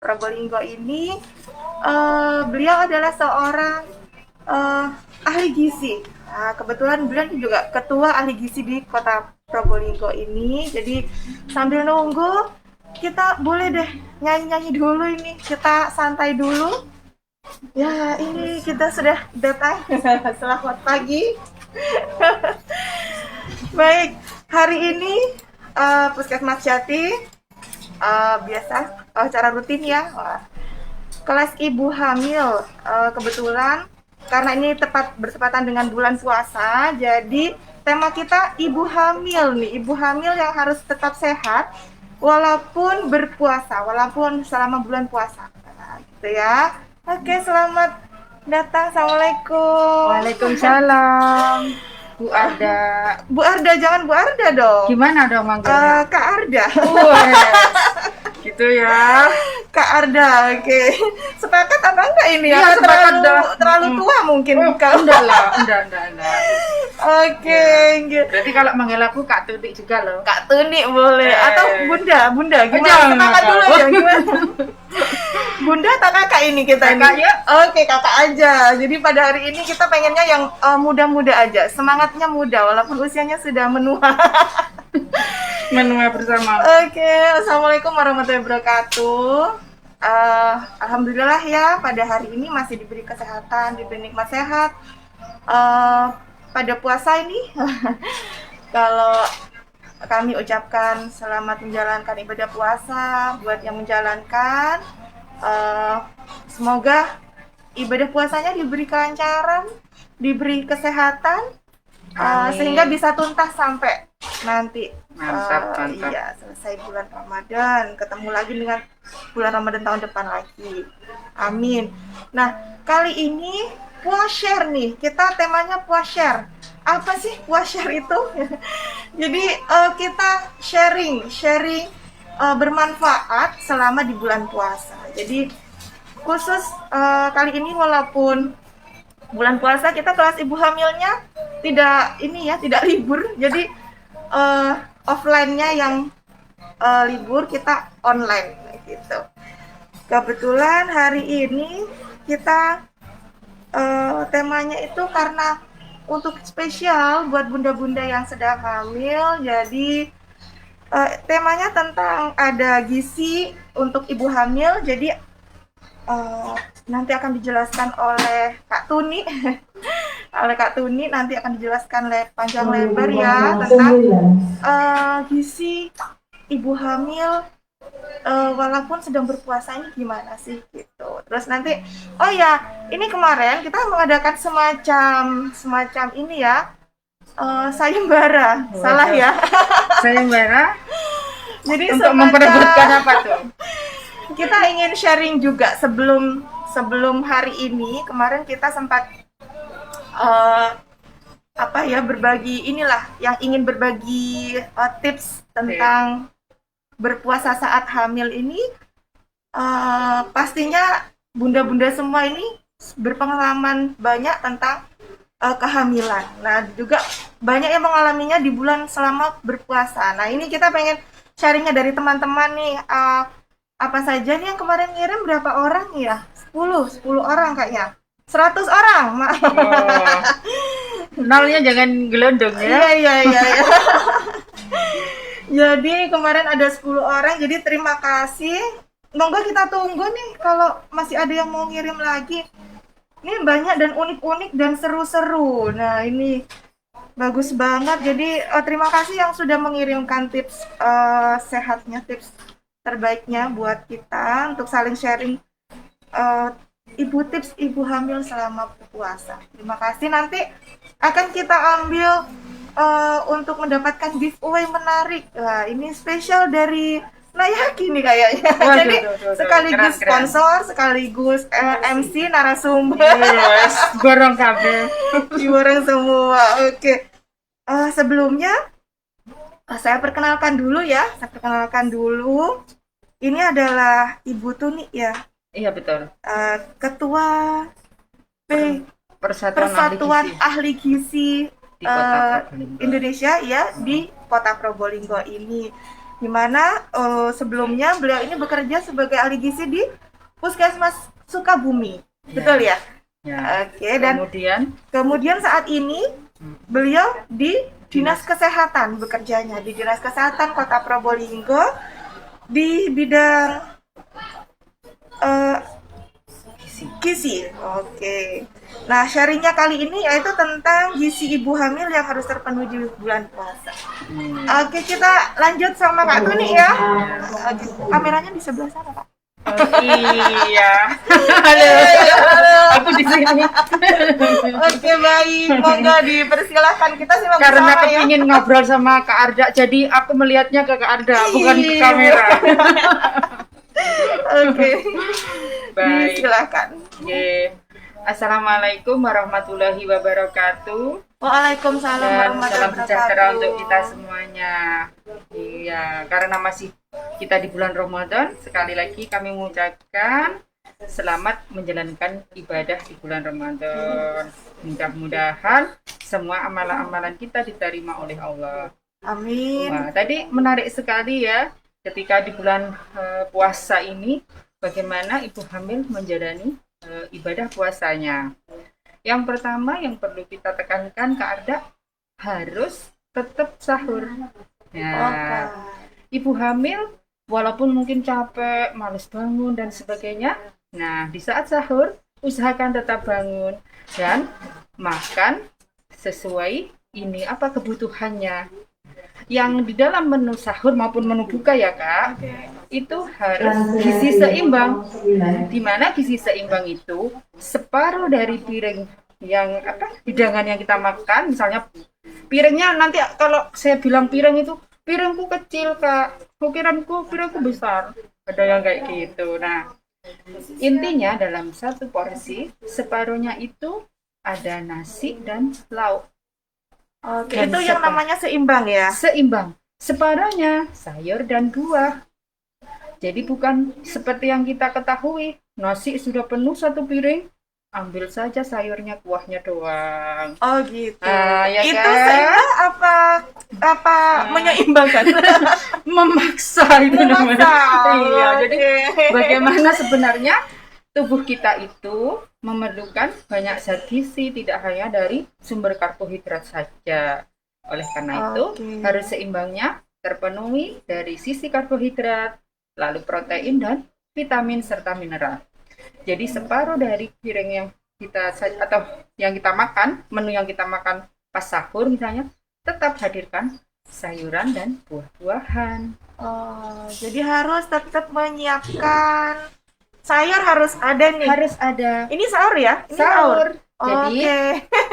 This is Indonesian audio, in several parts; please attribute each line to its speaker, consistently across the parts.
Speaker 1: Probolinggo ini beliau adalah seorang ahli gizi. Nah, kebetulan beliau juga ketua ahli gizi di kota Probolinggo ini. Jadi sambil nunggu kita boleh deh nyanyi-nyanyi dulu ini. Kita santai dulu. Ya, ini kita sudah datang. Selamat pagi. Baik, hari ini Puskesmas Jati biasa cara rutin ya. Kelas ibu hamil kebetulan karena ini tepat bertepatan dengan bulan puasa, jadi tema kita ibu hamil nih, ibu hamil yang harus tetap sehat walaupun berpuasa, walaupun selama bulan puasa. Nah, gitu ya. Oke, selamat datang. Assalamualaikum.
Speaker 2: Waalaikumsalam, Bu Arda.
Speaker 1: Bu Arda, jangan Bu Arda dong.
Speaker 2: Gimana dong manggilnya?
Speaker 1: Kak Arda.
Speaker 2: Gitu ya.
Speaker 1: Kak Arda, oke. Sepakat apa enggak ini?
Speaker 2: Iya,
Speaker 1: Apa
Speaker 2: sepakat dah.
Speaker 1: terlalu tua mungkin kau.
Speaker 2: Enggak lah, enggak.
Speaker 1: Oke, gitu.
Speaker 2: Berarti kalau manggil aku Kak Tudik juga loh.
Speaker 1: Kak Tuni boleh atau Bunda gimana?
Speaker 2: Jangan,
Speaker 1: Sepakat dulu
Speaker 2: Kak.
Speaker 1: ya gimana? Bunda atau kakak ini kita
Speaker 2: Kakak
Speaker 1: ini?
Speaker 2: ya.
Speaker 1: Oke, kakak aja. Jadi pada hari ini kita pengennya yang muda-muda aja. Semangatnya muda walaupun usianya sudah menua.
Speaker 2: Menua bersama.
Speaker 1: Oke, assalamualaikum warahmatullahi wabarakatuh. Alhamdulillah ya, pada hari ini masih diberi kesehatan, diberi nikmat sehat. Pada puasa ini, kalau kami ucapkan selamat menjalankan ibadah puasa buat yang menjalankan. Semoga ibadah puasanya diberi kelancaran, diberi kesehatan, sehingga bisa tuntas sampai nanti
Speaker 2: Mantap.
Speaker 1: iya selesai bulan Ramadan, ketemu lagi dengan bulan Ramadan tahun depan lagi, amin. Nah, kali ini puas share nih, kita temanya puas share. Apa sih puas share itu? Jadi kita sharing bermanfaat selama di bulan puasa. Jadi khusus kali ini walaupun bulan puasa kita kelas ibu hamilnya tidak libur, jadi offline-nya yang libur, kita online gitu. Kebetulan hari ini kita temanya itu karena untuk spesial buat bunda-bunda yang sedang hamil, jadi temanya tentang ada gizi untuk ibu hamil. Jadi nanti akan dijelaskan oleh Kak Tuni. Oleh Kak Tuni nanti akan dijelaskan panjang lebar ya tentang gizi ibu hamil walaupun sedang berpuasa ini gimana sih gitu. Terus nanti oh ya, ini kemarin kita mengadakan semacam ini ya, sayembara. Salah ya.
Speaker 2: Sayembara.
Speaker 1: Jadi
Speaker 2: Untuk memperebutkan apa tuh?
Speaker 1: Kita ingin sharing juga sebelum hari ini. Kemarin kita sempat berbagi inilah, yang ingin berbagi tips tentang berpuasa saat hamil ini. Pastinya bunda-bunda semua ini berpengalaman banyak tentang kehamilan. Nah, juga banyak yang mengalaminya di bulan selama berpuasa. Nah, ini kita pengen sharingnya dari teman-teman nih. Apa saja nih yang kemarin ngirim, berapa orang ya? 10 orang kayaknya. 100 orang.
Speaker 2: Nolnya jangan gelondong ya.
Speaker 1: Iya. Jadi kemarin ada 10 orang, jadi terima kasih. Monggo kita tunggu nih kalau masih ada yang mau ngirim lagi. Ini banyak dan unik-unik dan seru-seru. Nah, ini bagus banget. Jadi terima kasih yang sudah mengirimkan tips sehatnya, tips terbaiknya buat kita untuk saling sharing tips ibu hamil selama puasa. Terima kasih. Nanti akan kita ambil untuk mendapatkan giveaway menarik. Wah, ini spesial dari Nayaki nih kayaknya. Jadi sekaligus sponsor, sekaligus MC, narasumber.
Speaker 2: Yes, gorong kabeh.
Speaker 1: Diborong semua. Oke. Sebelumnya saya perkenalkan dulu ya. Ini adalah Ibu Tuni ya.
Speaker 2: Iya betul.
Speaker 1: Ketua
Speaker 2: Persatuan
Speaker 1: Ahli Gizi
Speaker 2: di Kota Probolinggo.
Speaker 1: Indonesia ya, di Kota Probolinggo ini. di mana sebelumnya beliau ini bekerja sebagai ahli gizi di Puskesmas Sukabumi. Betul ya?
Speaker 2: Ya.
Speaker 1: Oke, dan kemudian saat ini beliau di Dinas Kesehatan bekerjanya, di Dinas Kesehatan Kota Probolinggo di bidang gizi. Oke. Nah, sharingnya kali ini yaitu tentang gizi ibu hamil yang harus terpenuhi di bulan puasa. Oke, kita lanjut sama Kak Tuni ya. Oke, kameranya di sebelah sana, Pak.
Speaker 2: Iya. Halo. Aku di sini.
Speaker 1: Oke, baik. Monggo dipersilahkan, kita simak
Speaker 2: Karena
Speaker 1: bersama ya.
Speaker 2: kepingin ngobrol sama Kak Arda, jadi aku melihatnya ke Kak Arda, bukan ke kamera.
Speaker 1: Oke.
Speaker 2: Baik.
Speaker 1: Silakan.
Speaker 2: Oke. Assalamualaikum warahmatullahi wabarakatuh.
Speaker 1: Waalaikumsalam
Speaker 2: Dan
Speaker 1: warahmatullahi
Speaker 2: salam sejahtera
Speaker 1: wabarakatuh.
Speaker 2: untuk kita semuanya. Iya, karena masih kita di bulan Ramadan, sekali lagi kami mengucapkan selamat menjalankan ibadah di bulan Ramadan. Mudah-mudahan semua amalan-amalan kita diterima oleh Allah.
Speaker 1: Amin.
Speaker 2: Wah, tadi menarik sekali ya, ketika di bulan puasa ini, bagaimana ibu hamil menjalani ibadah puasanya. Yang pertama yang perlu kita tekankan Kak Arda, harus tetap sahur. Ya, ibu hamil walaupun mungkin capek, males bangun dan sebagainya, nah di saat sahur usahakan tetap bangun dan makan sesuai ini apa kebutuhannya. Yang di dalam menu sahur maupun menu buka ya Kak, itu harus gizi seimbang. Di mana gizi seimbang itu separuh dari piring yang hidangan yang kita makan, misalnya piringnya nanti kalau saya bilang piring itu piringku kecil Kak, piringku besar, ada yang kayak gitu. Nah, intinya dalam satu porsi separuhnya itu ada nasi dan lauk.
Speaker 1: Oke, itu yang namanya seimbang ya?
Speaker 2: Seimbang. Separuhnya sayur dan buah. Jadi bukan seperti yang kita ketahui, nasi sudah penuh satu piring, ambil saja sayurnya, kuahnya doang.
Speaker 1: Oh gitu.
Speaker 2: Ya
Speaker 1: itu
Speaker 2: kan?
Speaker 1: seimbang apa menyeimbangkan?
Speaker 2: Memaksa itu namanya. Iya,
Speaker 1: Oke.
Speaker 2: jadi bagaimana sebenarnya tubuh kita itu memerlukan banyak zat gizi, tidak hanya dari sumber karbohidrat saja. Oleh karena itu, harus seimbangnya terpenuhi dari sisi karbohidrat, lalu protein dan vitamin serta mineral. Jadi separuh dari piring yang kita atau yang kita makan, menu yang kita makan pas sahur misalnya, tetap hadirkan sayuran dan buah-buahan.
Speaker 1: Jadi harus tetap menyiapkan sayur, harus ada nih.
Speaker 2: Harus ada.
Speaker 1: Ini sahur ya? Ini
Speaker 2: sahur. Jadi,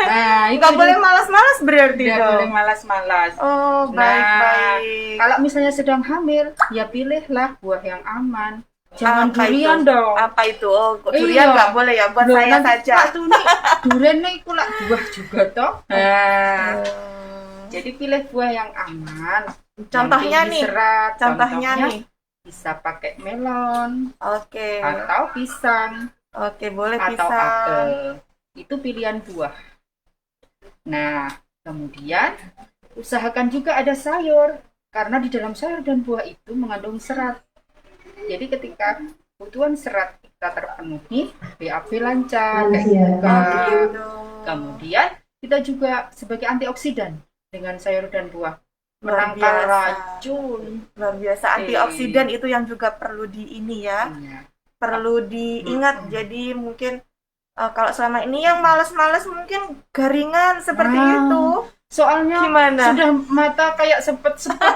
Speaker 1: nah itu nggak boleh malas-malas berarti.
Speaker 2: Nggak boleh malas-malas.
Speaker 1: Oh, baik-baik.
Speaker 2: Kalau misalnya sedang hamil, ya pilihlah buah yang aman. Jangan durian dong.
Speaker 1: Apa itu? Oh, durian nggak boleh ya, buat saya saja.
Speaker 2: Durian nih kulak buah juga toh. Jadi pilih buah yang aman.
Speaker 1: Contohnya nih.
Speaker 2: Contohnya nih. Bisa pakai melon.
Speaker 1: Oke.
Speaker 2: Atau pisang.
Speaker 1: Oke, boleh
Speaker 2: atau
Speaker 1: pisang.
Speaker 2: Apel. Itu pilihan buah. Nah, kemudian usahakan juga ada sayur. Karena di dalam sayur dan buah itu mengandung serat. Jadi ketika kebutuhan serat kita terpenuhi, BAB lancar, kayak gitu. Kemudian kita juga sebagai antioksidan dengan sayur dan buah. Menangkal racun.
Speaker 1: Luar biasa, antioksidan itu yang juga perlu perlu diingat. Jadi mungkin kalau selama ini yang malas-malas mungkin garingan seperti itu.
Speaker 2: Soalnya sudah mata kayak sepet-sepet.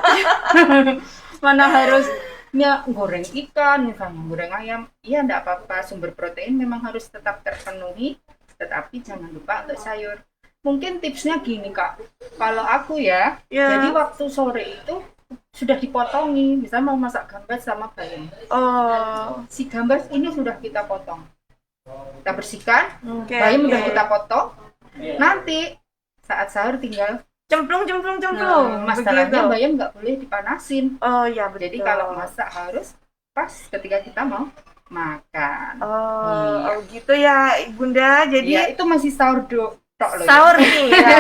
Speaker 2: Mana harusnya goreng ikan, misalnya goreng ayam. Iya, enggak apa-apa, sumber protein memang harus tetap terpenuhi, tetapi jangan lupa untuk sayur. Mungkin tipsnya gini Kak, kalau aku ya, jadi waktu sore itu sudah dipotongi, misalnya mau masak gambas sama bayam. Si gambas ini sudah kita potong, kita bersihkan, bayam sudah kita potong. Nanti saat sahur tinggal
Speaker 1: cemplung.
Speaker 2: Masalahnya bayam nggak boleh dipanasin.
Speaker 1: Oh ya, betul.
Speaker 2: Jadi kalau masak harus pas ketika kita mau makan.
Speaker 1: Gitu ya Bunda. Jadi
Speaker 2: ya, itu masih sahur
Speaker 1: sahur nih ya.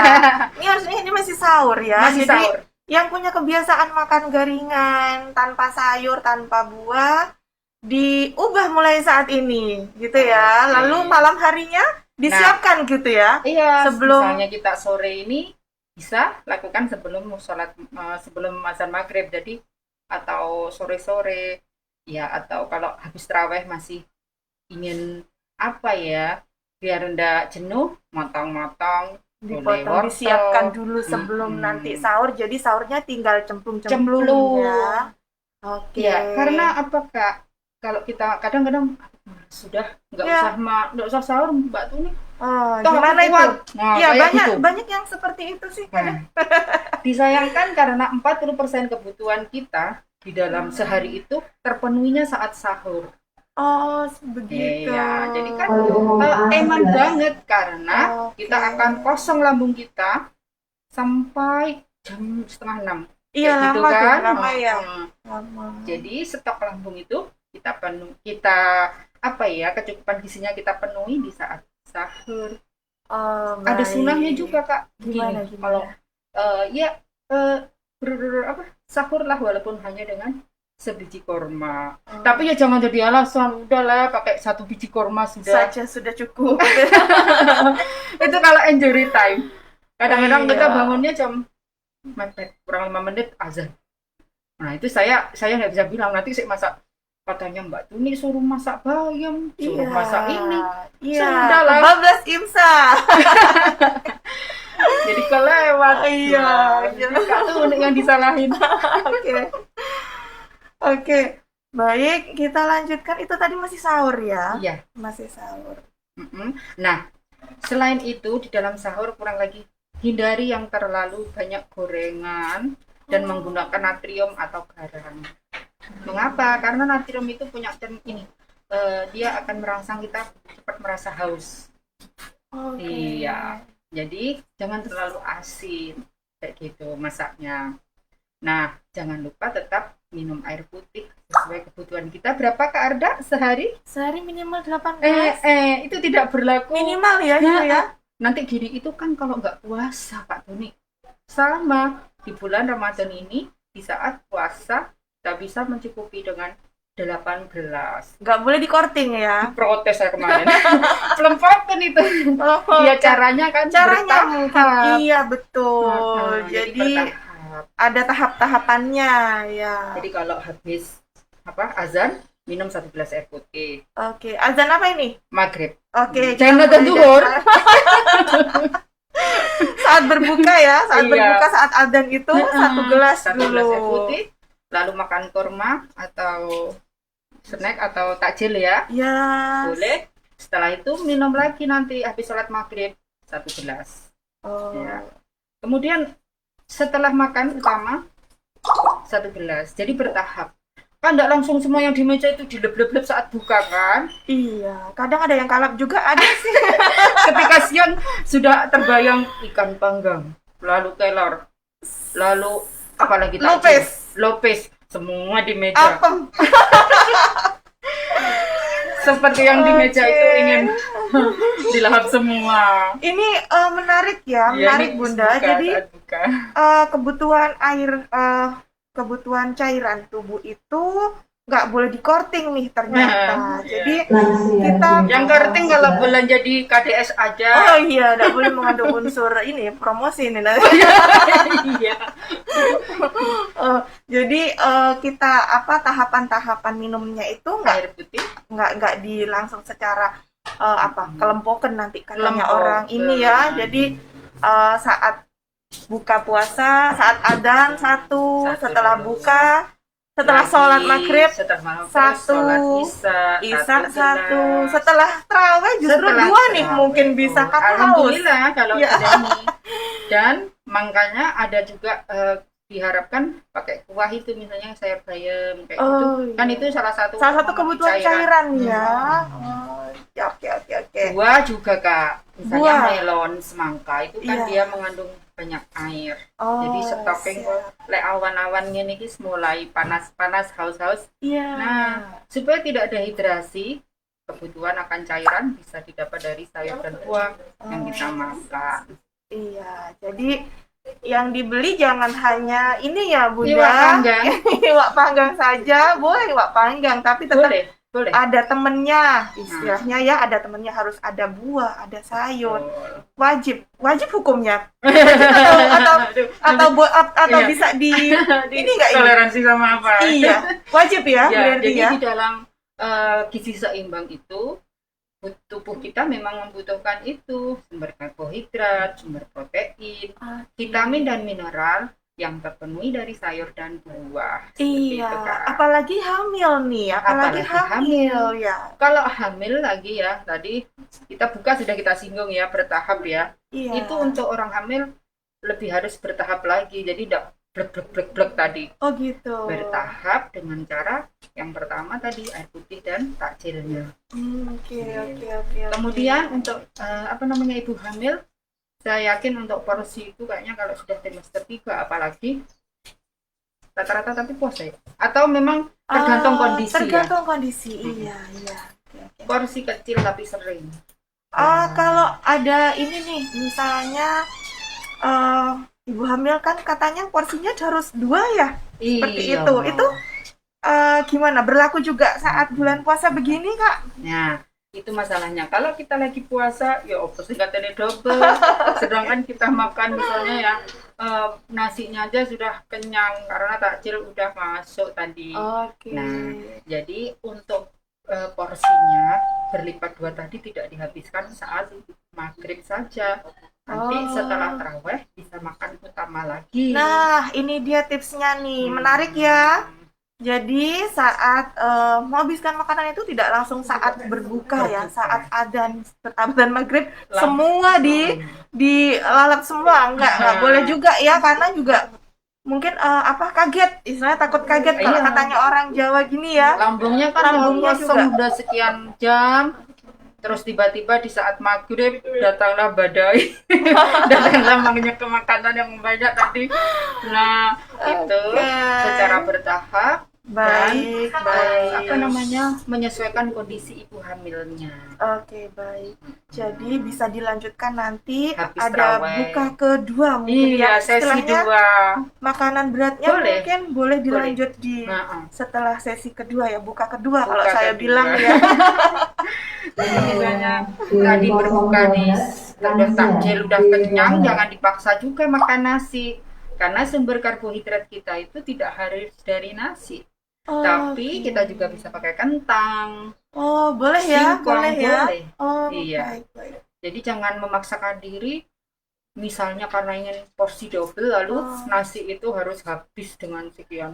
Speaker 1: Ini harusnya ini masih sahur ya.
Speaker 2: Masih
Speaker 1: jadi
Speaker 2: sahur.
Speaker 1: yang punya kebiasaan makan garingan tanpa sayur, tanpa buah, diubah mulai saat ini, gitu ya.
Speaker 2: Oke.
Speaker 1: Lalu malam harinya
Speaker 2: Nah,
Speaker 1: disiapkan gitu ya,
Speaker 2: iya,
Speaker 1: sebelum.
Speaker 2: misalnya kita sore ini bisa lakukan sebelum azan maghrib, jadi atau sore-sore ya, atau kalau habis terawih masih ingin apa ya, biar ndak jenuh, motong-motong, boleh
Speaker 1: Dipotong, disiapkan
Speaker 2: wortel,
Speaker 1: dulu sebelum nanti
Speaker 2: mm-mm,
Speaker 1: sahur, jadi sahurnya tinggal cemplung-cemplung
Speaker 2: cemplung.
Speaker 1: ya. Oke.
Speaker 2: Ya, karena apa Kak? Kalau kita kadang-kadang sudah
Speaker 1: Ya,
Speaker 2: nggak usah sahur Mbak Tuni,
Speaker 1: oh,
Speaker 2: toh aku
Speaker 1: gimana itu?
Speaker 2: kuat. Nah,
Speaker 1: Iya,
Speaker 2: kayak
Speaker 1: banyak
Speaker 2: gitu.
Speaker 1: banyak yang seperti itu sih
Speaker 2: Nah,
Speaker 1: kadang.
Speaker 2: disayangkan karena 40% kebutuhan kita di dalam sehari itu terpenuhinya saat sahur.
Speaker 1: Oh, begitu.
Speaker 2: Iya, jadi kan eman banget karena kita
Speaker 1: Oke.
Speaker 2: akan kosong lambung kita sampai jam setengah 6.
Speaker 1: Iya,
Speaker 2: Kayak gitu
Speaker 1: lama tuh,
Speaker 2: kan.
Speaker 1: lama ya. Lama.
Speaker 2: Jadi stok lambung itu kita apa ya, kecukupan gizinya kita penuhi di saat sahur.
Speaker 1: Oh,
Speaker 2: Ada sunahnya
Speaker 1: baik.
Speaker 2: juga Kak. Gini,
Speaker 1: Gimana
Speaker 2: kalau
Speaker 1: gimana?
Speaker 2: ya eh, apa, sahurlah walaupun hanya dengan sebiji korma.
Speaker 1: Oh,
Speaker 2: Tapi ya jangan jadi alasan, udahlah pakai satu biji korma sudah.
Speaker 1: saja sudah cukup.
Speaker 2: Itu kalau injury time. Kadang-kadang kita
Speaker 1: Iya.
Speaker 2: bangunnya jam mepet kurang 5 menit azan. Nah itu saya nggak bisa bilang nanti saya masak, katanya Mbak Tuni suruh masak bayam, suruh
Speaker 1: Iya.
Speaker 2: masak ini,
Speaker 1: Iya,
Speaker 2: sudahlah.
Speaker 1: kebablas imsak.
Speaker 2: Jadi kelewat.
Speaker 1: Iya,
Speaker 2: Nah,
Speaker 1: iya.
Speaker 2: jadi Kak Tuni yang disalahin.
Speaker 1: Oke. Oke. Baik, kita lanjutkan. Itu tadi masih sahur ya?
Speaker 2: Iya.
Speaker 1: Masih sahur.
Speaker 2: Mm-mm. Nah, selain itu di dalam sahur kurang lagi hindari yang terlalu banyak gorengan dan menggunakan natrium atau garam. Mengapa? Karena natrium itu punya ini, dia akan merangsang kita cepat merasa haus.
Speaker 1: Oke.
Speaker 2: Iya, jadi jangan terlalu asin kayak gitu masaknya. Nah, jangan lupa tetap minum air putih sesuai kebutuhan kita. Berapa Kak Arda sehari?
Speaker 1: Sehari minimal 18.
Speaker 2: Itu tidak berlaku.
Speaker 1: Minimal ya itu ya.
Speaker 2: Nanti gini itu kan kalau nggak puasa Kak Tuni. Sama di bulan Ramadan ini, di saat puasa kita bisa mencukupi dengan 18.
Speaker 1: Nggak boleh di korting ya.
Speaker 2: Protes saya kemarin. Pelemparkan itu.
Speaker 1: Oh,
Speaker 2: Dia caranya kan
Speaker 1: caranya mungkin.
Speaker 2: bertahap.
Speaker 1: Iya, betul.
Speaker 2: Jadi
Speaker 1: Jadi
Speaker 2: bertahap.
Speaker 1: ada tahap-tahapannya ya.
Speaker 2: Jadi kalau habis azan minum 1 gelas air putih.
Speaker 1: Oke, azan apa ini?
Speaker 2: Maghrib.
Speaker 1: Oke,
Speaker 2: Jangan
Speaker 1: kita
Speaker 2: nonton
Speaker 1: mulai
Speaker 2: duhur.
Speaker 1: saat berbuka ya, saat
Speaker 2: Iya.
Speaker 1: berbuka saat azan itu 1 gelas
Speaker 2: 1 gelas air
Speaker 1: dulu.
Speaker 2: putih, lalu makan kurma atau snack atau takjil ya.
Speaker 1: Ya.
Speaker 2: Boleh. Setelah itu minum lagi nanti habis sholat maghrib 1 gelas.
Speaker 1: Oh.
Speaker 2: Ya. Kemudian setelah makan utama 1 gelas. Jadi bertahap. Kan enggak langsung semua yang di meja itu dileb-leb saat buka kan.
Speaker 1: Iya, kadang ada yang kalap juga ada sih.
Speaker 2: Ketika siang sudah terbayang ikan panggang, lalu kelor, lalu apalagi takjil, lopes, semua di meja.
Speaker 1: Apem.
Speaker 2: Seperti yang di meja itu ingin dilahap semua.
Speaker 1: Ini menarik ya,
Speaker 2: Iya,
Speaker 1: menarik
Speaker 2: ini
Speaker 1: Bunda.
Speaker 2: buka,
Speaker 1: Jadi
Speaker 2: saat buka.
Speaker 1: kebutuhan air, kebutuhan cairan tubuh itu nggak boleh dikorting nih ternyata.
Speaker 2: Nah,
Speaker 1: Jadi
Speaker 2: iya.
Speaker 1: kita
Speaker 2: Yang korting kalau belanja di KDS aja.
Speaker 1: oh iya, nggak boleh mengandung unsur ini promosi ini.
Speaker 2: Iya.
Speaker 1: Jadi kita apa tahapan-tahapan minumnya itu
Speaker 2: Air putih.
Speaker 1: nggak di langsung secara apa kelempokan nanti katanya
Speaker 2: Kelompok.
Speaker 1: orang ini ya. Jadi saat buka puasa, saat adzan satu, setelah
Speaker 2: dulu.
Speaker 1: buka, setelah
Speaker 2: Lagi,
Speaker 1: sholat maghrib
Speaker 2: setelah maghrib,
Speaker 1: satu,
Speaker 2: sholat
Speaker 1: isya
Speaker 2: gelas.
Speaker 1: satu, setelah taraweh justru
Speaker 2: Setelah
Speaker 1: dua nih
Speaker 2: taraweh.
Speaker 1: mungkin bisa kan haus.
Speaker 2: Alhamdulillah kalau
Speaker 1: Ya.
Speaker 2: ada nih. Dan makanya ada juga diharapkan pakai kuah itu, misalnya sayur bayam kayak gitu. Kan
Speaker 1: iya.
Speaker 2: itu salah satu
Speaker 1: kebutuhan cairan ya. Oh, ya, oke.
Speaker 2: Buah juga Kak, misalnya
Speaker 1: Buah.
Speaker 2: melon, semangka itu kan
Speaker 1: Iya.
Speaker 2: dia mengandung banyak air.
Speaker 1: Oh,
Speaker 2: Jadi stocking kok lek awan-awan ngene iki mulai panas-panas, haus-haus.
Speaker 1: Iya.
Speaker 2: Nah, supaya tidak dehidrasi, kebutuhan akan cairan bisa didapat dari sayur dan buah yang kita makan.
Speaker 1: Iya, jadi yang dibeli jangan hanya ini ya
Speaker 2: Iwak
Speaker 1: Bunda,
Speaker 2: panggang.
Speaker 1: iwak panggang saja, boleh iwak panggang, tapi tetap
Speaker 2: Boleh, boleh.
Speaker 1: ada temennya, istilahnya ya, ada temennya, harus ada buah, ada sayur,
Speaker 2: Betul.
Speaker 1: wajib, wajib hukumnya, wajib atau
Speaker 2: Iya.
Speaker 1: bisa di
Speaker 2: Di
Speaker 1: ini nggak ini?
Speaker 2: toleransi sama apa?
Speaker 1: Iya, wajib ya,
Speaker 2: Ya,
Speaker 1: berarti
Speaker 2: jadi
Speaker 1: ya.
Speaker 2: di dalam gizi seimbang itu tubuh kita memang membutuhkan itu sumber karbohidrat, sumber protein, vitamin dan mineral yang terpenuhi dari sayur dan buah. Seperti
Speaker 1: Iya,
Speaker 2: itu, Kak.
Speaker 1: apalagi hamil nih, apalagi hamil ya.
Speaker 2: Kalau hamil lagi ya, tadi kita buka sudah kita singgung ya, bertahap ya.
Speaker 1: Iya.
Speaker 2: Itu untuk orang hamil lebih harus bertahap lagi, jadi tidak blek tadi.
Speaker 1: Oh gitu.
Speaker 2: Bertahap dengan cara yang pertama tadi air putih dan takjilnya.
Speaker 1: Oke.
Speaker 2: Kemudian untuk apa namanya ibu hamil, saya yakin untuk porsi itu kayaknya kalau sudah trimester 3 apalagi rata-rata tapi puasa ya. Atau memang tergantung kondisi
Speaker 1: tergantung kondisi, iya.
Speaker 2: Porsi kecil tapi sering.
Speaker 1: Kalau ada ini nih, misalnya ibu hamil kan katanya porsinya harus 2 ya, seperti
Speaker 2: Iya.
Speaker 1: itu gimana, berlaku juga saat bulan puasa begini Kak?
Speaker 2: Nah, itu masalahnya. Kalau kita lagi puasa, ya opsi katanya double. Sedangkan kita makan misalnya ya nasinya aja sudah kenyang karena takjil udah masuk tadi.
Speaker 1: Oke.
Speaker 2: Nah, jadi untuk porsinya berlipat 2 tadi tidak dihabiskan saat maghrib saja. Nanti setelah taraweh bisa makan utama lagi.
Speaker 1: Nah, ini dia tipsnya nih, menarik ya. Jadi saat menghabiskan makanan itu tidak langsung saat berbuka ya, saat adzan bertabatan maghrib semua dilalap semua, enggak boleh juga ya, karena juga mungkin kaget, istilahnya takut kaget kalau katanya orang Jawa gini ya.
Speaker 2: Lambungnya kan
Speaker 1: lambungnya
Speaker 2: kosong udah sekian jam, terus tiba-tiba di saat maghrib datanglah badai, datanglah ke makanan yang banyak tadi. Nah, itu secara bertahap.
Speaker 1: Baik.
Speaker 2: Apa namanya, menyesuaikan kondisi ibu hamilnya.
Speaker 1: Oke, baik. Jadi bisa dilanjutkan nanti
Speaker 2: habis
Speaker 1: ada
Speaker 2: terawih.
Speaker 1: Buka kedua mungkin
Speaker 2: Iya,
Speaker 1: ya.
Speaker 2: sesi 2.
Speaker 1: Makanan beratnya mungkin boleh dilanjut di setelah sesi kedua ya, buka kedua kalau saya bilang ya.
Speaker 2: Jadi misalnya tadi berbuka nih, udah takjil, udah kenyang, jangan dipaksa juga makan nasi. Karena sumber karbohidrat kita itu tidak harus dari nasi. Tapi kita juga bisa pakai kentang.
Speaker 1: Oh, boleh ya, boleh ya.
Speaker 2: Oh, iya. Baik. Jadi jangan memaksakan diri. Misalnya karena ingin porsi double, lalu nasi itu harus habis dengan sekian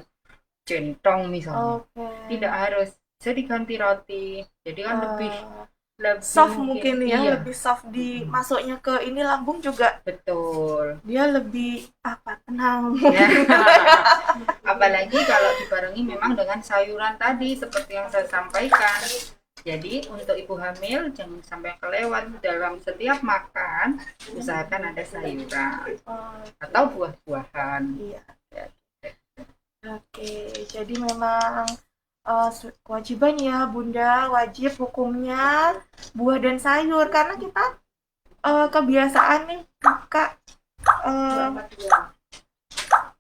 Speaker 2: centong misalnya. Tidak harus. Bisa diganti roti. Jadi kan lebih
Speaker 1: soft mungkin ya, lebih soft masuknya ke ini lambung juga.
Speaker 2: Betul.
Speaker 1: Dia lebih tenang.
Speaker 2: Ya. Apalagi kalau dibarengi memang dengan sayuran tadi seperti yang saya sampaikan. Jadi untuk ibu hamil jangan sampai kelewat dalam setiap makan, usahakan ada sayuran atau buah-buahan.
Speaker 1: Iya. Oke, jadi memang kewajiban ya Bunda, wajib hukumnya buah dan sayur, karena kita kebiasaan nih Kak,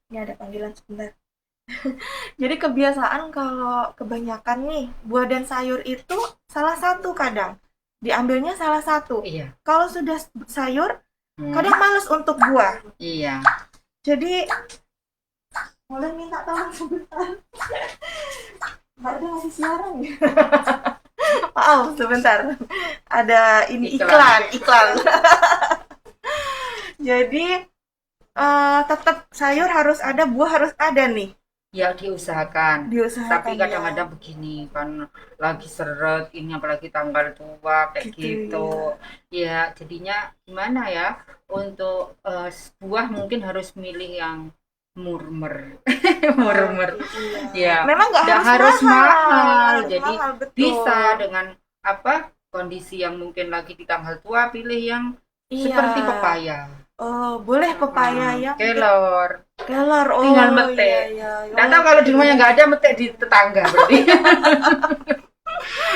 Speaker 1: ini ada panggilan sebentar. Jadi kebiasaan kalau kebanyakan nih buah dan sayur itu salah satu kadang diambilnya salah satu.
Speaker 2: Iya.
Speaker 1: Kalau sudah sayur kadang males untuk buah.
Speaker 2: Iya.
Speaker 1: Jadi boleh minta tolong sebentar. Mbak ada masih siaran ya? Maaf sebentar, ada ini iklan. Jadi tetap sayur harus ada, buah harus ada nih.
Speaker 2: Ya diusahakan. Tapi kadang-kadang begini kan lagi seret ini, apalagi tanggal tua kayak gitu. Ya jadinya gimana ya, untuk buah mungkin harus milih yang murmer. Ya memang nggak harus mahal. Jadi bisa dengan kondisi yang mungkin lagi di tanggal tua, pilih yang seperti pepaya.
Speaker 1: Oh, boleh pepaya ya.
Speaker 2: Kelor.
Speaker 1: Tinggal
Speaker 2: metek. Nggak tahu kalau di rumahnya nggak ada, metek di tetangga berarti.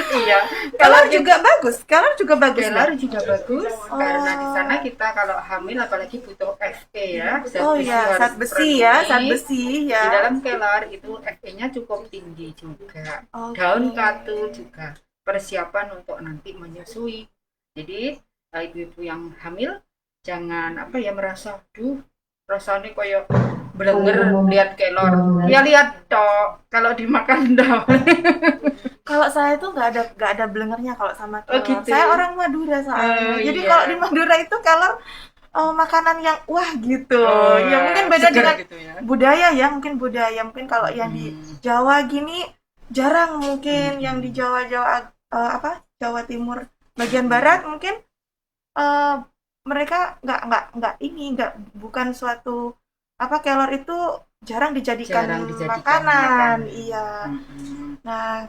Speaker 2: Iya,
Speaker 1: Kelor juga bagus. Kelor juga bagus.
Speaker 2: kelor
Speaker 1: Mbak?
Speaker 2: juga bagus karena di sana kita kalau hamil apalagi butuh Fe ya, zat
Speaker 1: Oh
Speaker 2: besi
Speaker 1: ya,
Speaker 2: harus
Speaker 1: zat besi ya, zat
Speaker 2: dipenuhi.
Speaker 1: besi
Speaker 2: Di
Speaker 1: ya.
Speaker 2: dalam kelor itu Fe-nya cukup tinggi juga.
Speaker 1: Oke.
Speaker 2: Daun katu juga persiapan untuk nanti menyusui. Jadi ibu-ibu yang hamil jangan apa ya merasa, duh rasanya kayak blenger lihat kelor. Ya lihat toh, kalau dimakan daun.
Speaker 1: Kalau saya tuh nggak ada blengernya kalau sama
Speaker 2: Oh
Speaker 1: kelor.
Speaker 2: gitu.
Speaker 1: Saya orang Madura
Speaker 2: Oh
Speaker 1: soalnya. Jadi kalau di
Speaker 2: iya.
Speaker 1: Madura itu kelor makanan yang wah gitu.
Speaker 2: Oh,
Speaker 1: Ya mungkin beda
Speaker 2: seger
Speaker 1: dengan
Speaker 2: gitu ya.
Speaker 1: budaya ya, mungkin budaya. Mungkin kalau yang di
Speaker 2: Hmm.
Speaker 1: Jawa gini jarang mungkin yang di Jawa-Jawa apa? Jawa Timur bagian barat mungkin eh, mereka nggak ini nggak bukan suatu apa kelor itu jarang dijadikan
Speaker 2: Jarang dijadikan
Speaker 1: makanan.
Speaker 2: makanan.
Speaker 1: Iya.
Speaker 2: Mm-mm.
Speaker 1: Nah,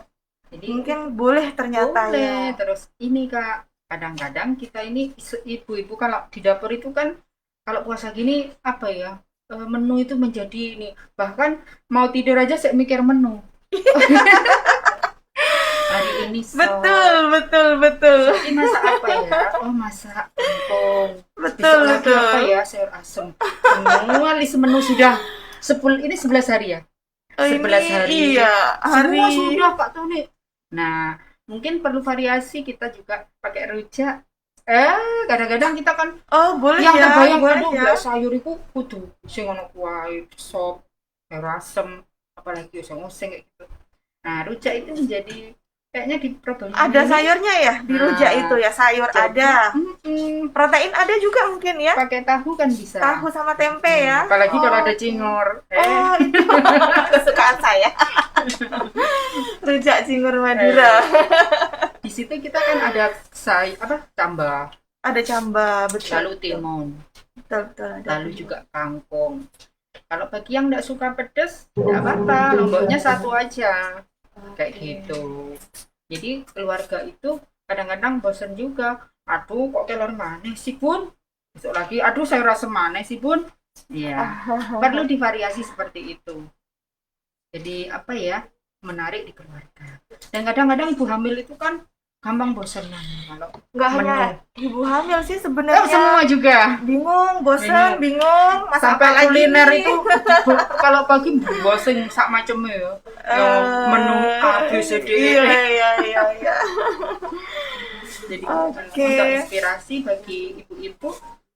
Speaker 2: Jadi
Speaker 1: mungkin boleh ternyata
Speaker 2: boleh.
Speaker 1: ya.
Speaker 2: Terus ini Kak, kadang-kadang kita ini ibu-ibu kalau di dapur itu kan kalau puasa gini apa ya? Menu itu menjadi ini. Bahkan mau tidur aja saya mikir menu. Hari ini
Speaker 1: Betul,
Speaker 2: sop.
Speaker 1: betul, betul.
Speaker 2: Sop ini masak apa ya? Oh, masak kangkung.
Speaker 1: Betul,
Speaker 2: Besok lagi
Speaker 1: betul.
Speaker 2: apa ya? Sayur asem. Semua list menu sudah 10 ini 11 hari ya?
Speaker 1: Oh,
Speaker 2: 11
Speaker 1: ini
Speaker 2: hari
Speaker 1: iya,
Speaker 2: semua
Speaker 1: hari
Speaker 2: sudah Kak Tony. Nah, mungkin perlu variasi kita juga pakai rujak. Kadang-kadang kita kan
Speaker 1: Oh, boleh
Speaker 2: yang
Speaker 1: ya,
Speaker 2: terbayang
Speaker 1: boleh
Speaker 2: aduh
Speaker 1: ya.
Speaker 2: belas sayur itu kudu sing ono kuah, sop, sayur asem, apalagi oseng-oseng kayak gitu. Nah, rujak itu menjadi kayaknya di Probolinggo
Speaker 1: Ada
Speaker 2: ini.
Speaker 1: sayurnya ya di rujak itu ya, sayur
Speaker 2: Jadi
Speaker 1: ada. Protein ada juga mungkin ya.
Speaker 2: pakai tahu kan bisa.
Speaker 1: Tahu sama tempe ya.
Speaker 2: Apalagi kalau ada
Speaker 1: Oke.
Speaker 2: cingur.
Speaker 1: Oh, itu kesukaan saya. Rujak cingur Madura.
Speaker 2: Di situ kita kan ada cambah,
Speaker 1: Ada camba, betul.
Speaker 2: lalu timun,
Speaker 1: Betul, betul ada.
Speaker 2: lalu juga kangkung. Kalau bagi yang nggak suka pedas, nggak apa-apa, lomboknya satu aja, kayak gitu. Jadi keluarga itu kadang-kadang bosan juga. Aduh, kok kelor manis sih bun? Besok lagi, aduh sayur asem manis sih bun? Iya, perlu divariasi seperti itu. Jadi apa ya, menarik di keluarga. Dan kadang-kadang ibu hamil itu kan gampang bosan kalau
Speaker 1: Nggak hanya
Speaker 2: menu.
Speaker 1: ibu hamil sih
Speaker 2: Oh,
Speaker 1: sebenarnya.
Speaker 2: semua juga.
Speaker 1: Bingung, bosan, bingung, masak
Speaker 2: Sampai
Speaker 1: apa lagi
Speaker 2: kuliner
Speaker 1: nih?
Speaker 2: itu kalau pagi bosen sak macamnya ya. Yang menu A B C D.
Speaker 1: Iya, iya, iya, iya.
Speaker 2: Jadi
Speaker 1: Oke.
Speaker 2: untuk inspirasi bagi ibu-ibu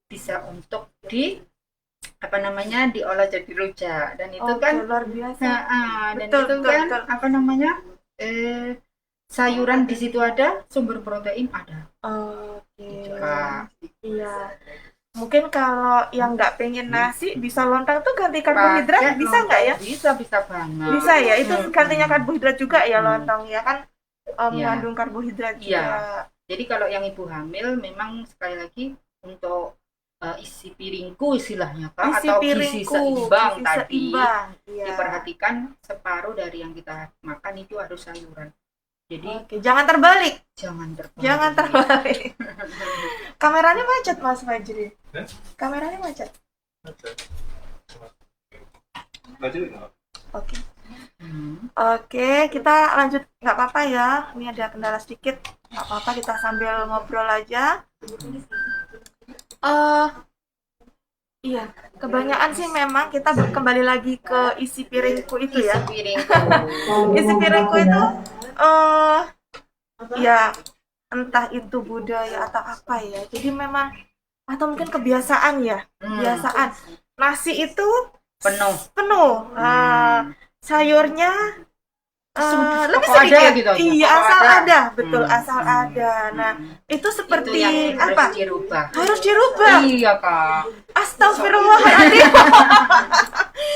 Speaker 2: bisa untuk apa namanya diolah jadi rujak dan itu
Speaker 1: Oke,
Speaker 2: kan
Speaker 1: luar biasa.
Speaker 2: dan
Speaker 1: Betul,
Speaker 2: itu
Speaker 1: betul,
Speaker 2: kan
Speaker 1: betul.
Speaker 2: apa namanya sayuran di situ ada, sumber protein ada.
Speaker 1: Oke.
Speaker 2: Kak.
Speaker 1: Iya. Mungkin kalau yang nggak pengen nasi bisa lontang tuh ganti karbohidrat
Speaker 2: Pakai
Speaker 1: bisa nggak ya?
Speaker 2: Bisa banget.
Speaker 1: Bisa ya. Itu gantinya karbohidrat juga ya
Speaker 2: Hmm.
Speaker 1: lontong ya kan mengandung karbohidrat juga.
Speaker 2: Iya. Jadi kalau yang ibu hamil memang sekali lagi untuk isi piringku istilahnya Kak,
Speaker 1: Isi
Speaker 2: atau
Speaker 1: piringku,
Speaker 2: gizi seimbang
Speaker 1: gizi
Speaker 2: tadi
Speaker 1: seimbang. Iya.
Speaker 2: diperhatikan separuh dari yang kita makan itu harus sayuran. Jadi
Speaker 1: Oke, jangan terbalik.
Speaker 2: jangan terbalik.
Speaker 1: Jangan terbalik. Kameranya macet Mas Fajri. Kameranya macet. Oke. Oke, kita lanjut. Nggak apa-apa ya. Ini ada kendala sedikit. Nggak apa-apa, kita sambil ngobrol aja. Iya, kebanyakan sih memang kita kembali lagi ke isi piringku itu ya.
Speaker 2: Isi piringku.
Speaker 1: Isi piringku itu ya entah itu budaya atau apa ya. Jadi memang atau mungkin kebiasaan ya. Kebiasaan. Nasi itu penuh. Sayurnya lebih
Speaker 2: Pokok
Speaker 1: sedikit.
Speaker 2: ada gitu.
Speaker 1: Iya,
Speaker 2: Pokok
Speaker 1: asal
Speaker 2: ada.
Speaker 1: ada, betul, asal ada. Nah, itu seperti
Speaker 2: itu yang
Speaker 1: apa?
Speaker 2: harus dirubah.
Speaker 1: Harus dirubah.
Speaker 2: Iya Kak.
Speaker 1: Astagfirullahaladzim.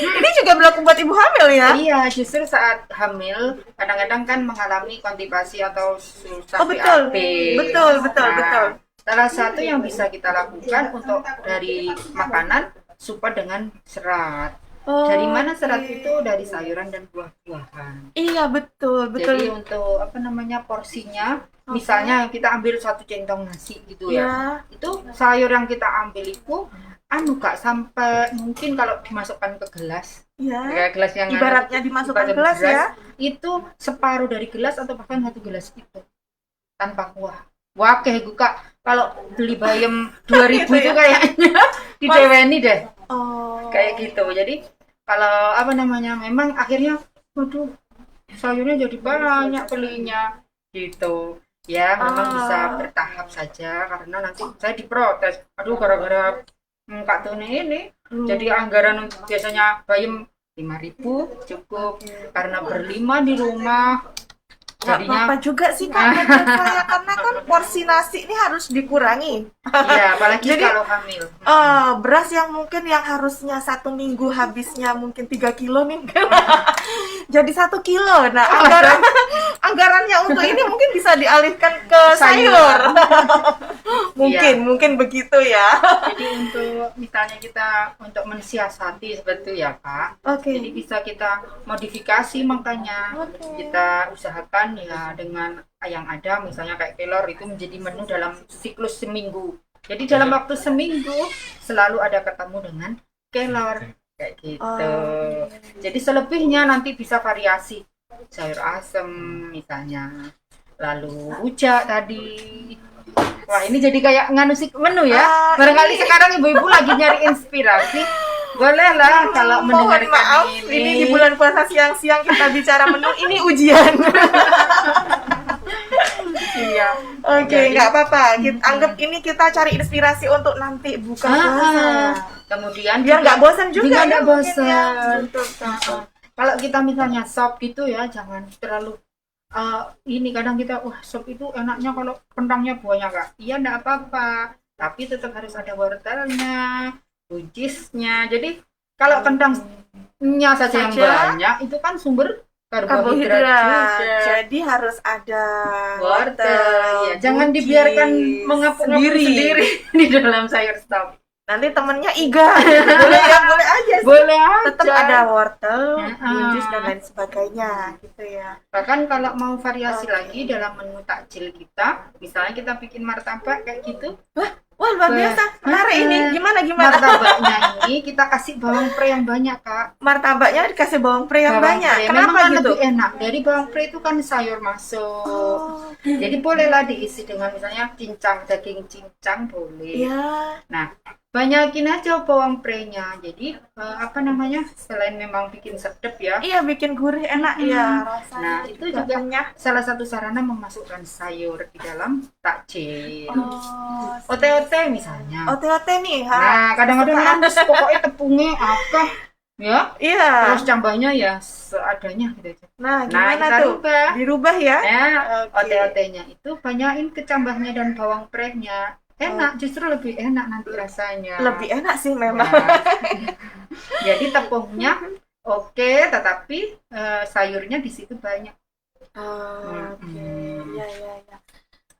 Speaker 1: Ini juga berlaku buat ibu hamil ya?
Speaker 2: Iya, justru saat hamil kadang-kadang kan mengalami konstipasi atau susah
Speaker 1: Oh betul,
Speaker 2: BAB.
Speaker 1: betul, betul,
Speaker 2: Nah,
Speaker 1: betul.
Speaker 2: Salah satu yang bisa kita lakukan untuk dari makanan support dengan serat. Dari
Speaker 1: Oh,
Speaker 2: mana serat
Speaker 1: oke.
Speaker 2: itu? Dari sayuran dan buah-buahan.
Speaker 1: Iya, betul, betul.
Speaker 2: Jadi untuk apa namanya porsinya,
Speaker 1: Oke.
Speaker 2: misalnya kita ambil satu centong nasi gitu ya,
Speaker 1: Ya,
Speaker 2: itu sayur yang kita ambil itu anu Kak, sampai mungkin kalau dimasukkan ke gelas,
Speaker 1: ya.
Speaker 2: kayak gelas yang anu
Speaker 1: Ibaratnya
Speaker 2: itu,
Speaker 1: dimasukkan
Speaker 2: ibarat
Speaker 1: gelas
Speaker 2: beras
Speaker 1: ya.
Speaker 2: itu separuh dari gelas atau bahkan satu gelas itu tanpa kuah. Wah, kayak gue Kak, kalau beli bayam 2000
Speaker 1: Itu
Speaker 2: itu
Speaker 1: ya.
Speaker 2: kayaknya
Speaker 1: Mas.
Speaker 2: dideweni deh kayak
Speaker 1: Oh.
Speaker 2: gitu. Jadi kalau apa namanya memang akhirnya waduh sayurnya jadi banyak belinya gitu ya, memang bisa
Speaker 1: Ah.
Speaker 2: bertahap saja karena nanti saya diprotes, aduh gara-gara Kak Tuni ini jadi
Speaker 1: Hmm.
Speaker 2: anggaran untuk biasanya bayam 5.000 cukup
Speaker 1: Oke.
Speaker 2: karena berlima di rumah
Speaker 1: Nggak apa-apa
Speaker 2: jadinya
Speaker 1: juga sih Kak menurut saya, karena kan porsi nasi ini harus dikurangi.
Speaker 2: iya apalagi
Speaker 1: Jadi
Speaker 2: kalau hamil.
Speaker 1: beras yang mungkin yang harusnya 1 minggu habisnya mungkin 3 kilo nih, jadi 1 kilo. Nah, anggarannya untuk ini mungkin bisa dialihkan ke sayur.
Speaker 2: Sayuran
Speaker 1: Mungkin,
Speaker 2: iya.
Speaker 1: mungkin begitu ya.
Speaker 2: Jadi untuk misalnya kita untuk mensiasati seperti itu ya Kak. Jadi
Speaker 1: Oke.
Speaker 2: bisa kita modifikasi makanya
Speaker 1: Oke.
Speaker 2: kita usahakan ya dengan yang ada misalnya kayak kelor itu menjadi menu dalam siklus seminggu. Jadi dalam waktu seminggu selalu ada ketemu dengan kelor kayak gitu.
Speaker 1: Oke.
Speaker 2: Jadi selebihnya nanti bisa variasi sayur asem misalnya. Lalu rujak tadi. Wah, ini jadi kayak nganusik menu ya. Barangkali
Speaker 1: Ini
Speaker 2: sekarang ibu-ibu lagi nyari inspirasi. Bolehlah kalau
Speaker 1: mohon
Speaker 2: mendengarkan
Speaker 1: maaf, ini di
Speaker 2: ini.
Speaker 1: bulan puasa siang-siang kita bicara menu, ini ujian.
Speaker 2: Iya.
Speaker 1: Oke,
Speaker 2: Jadi,
Speaker 1: nggak apa-apa. Kita anggap ini kita cari inspirasi untuk nanti buka puasa ya.
Speaker 2: kemudian
Speaker 1: Biar
Speaker 2: juga
Speaker 1: nggak bosan juga
Speaker 2: biar
Speaker 1: ya
Speaker 2: nggak
Speaker 1: mungkin ya.
Speaker 2: bosan.
Speaker 1: Betul, betul.
Speaker 2: Kalau kita misalnya sop gitu ya, jangan terlalu ini kadang kita wah sop itu enaknya kalau kentangnya banyak kak. Iya enggak apa-apa, tapi tetap harus ada wortelnya, buncisnya. Jadi kalau kentangnya saja yang banyak itu kan sumber karbohidrat
Speaker 1: Karbohidrat.
Speaker 2: juga.
Speaker 1: Jadi harus ada
Speaker 2: Wortel, ya jangan dibiarkan
Speaker 1: buncis
Speaker 2: mengapung-apung sendiri di dalam sayur sop.
Speaker 1: Nanti temennya iga gitu. Boleh ya, boleh aja sih.
Speaker 2: Boleh
Speaker 1: Tetap
Speaker 2: aja.
Speaker 1: ada wortel,
Speaker 2: Heeh.
Speaker 1: buncis dan lain sebagainya gitu ya.
Speaker 2: Bahkan kalau mau variasi
Speaker 1: Oke.
Speaker 2: lagi dalam menu takjil kita, misalnya kita bikin martabak kayak gitu.
Speaker 1: Wah, luar biasa. Menarik ini. Gimana gimana?
Speaker 2: Martabaknya ini kita kasih bawang pre yang banyak, Kak.
Speaker 1: Martabaknya dikasih bawang pre yang
Speaker 2: Bawang
Speaker 1: banyak.
Speaker 2: pre.
Speaker 1: Kenapa
Speaker 2: Memang kan
Speaker 1: gitu?
Speaker 2: lebih enak. Dari bawang pre itu kan sayur masuk.
Speaker 1: Oh,
Speaker 2: Jadi bolehlah diisi dengan misalnya cincang, daging cincang boleh.
Speaker 1: ya.
Speaker 2: Nah, banyakin aja bawang pre-nya. Jadi apa namanya? Selain memang bikin sedap ya.
Speaker 1: Iya, bikin gurih enak ya rasanya.
Speaker 2: Nah, itu juga
Speaker 1: renyah.
Speaker 2: salah satu sarana memasukkan sayur di dalam takjil.
Speaker 1: Oh,
Speaker 2: Ote-ote misalnya.
Speaker 1: ote-ote nih, ha.
Speaker 2: Nah, kadang-kadang kan pokoknya tepungnya akeh ya.
Speaker 1: Iya.
Speaker 2: Terus cambahnya ya seadanya gitu aja.
Speaker 1: Nah,
Speaker 2: Nah,
Speaker 1: gimana
Speaker 2: kita
Speaker 1: tuh?
Speaker 2: rubah.
Speaker 1: Dirubah ya?
Speaker 2: Nah,
Speaker 1: Oke.
Speaker 2: ote-otenya itu banyakin kecambahnya dan bawang pre-nya. Enak, justru lebih enak nanti rasanya.
Speaker 1: Lebih enak sih memang.
Speaker 2: Nah, jadi tepungnya oke, tetapi sayurnya di situ banyak.
Speaker 1: Oh, oke. Ya, ya, ya.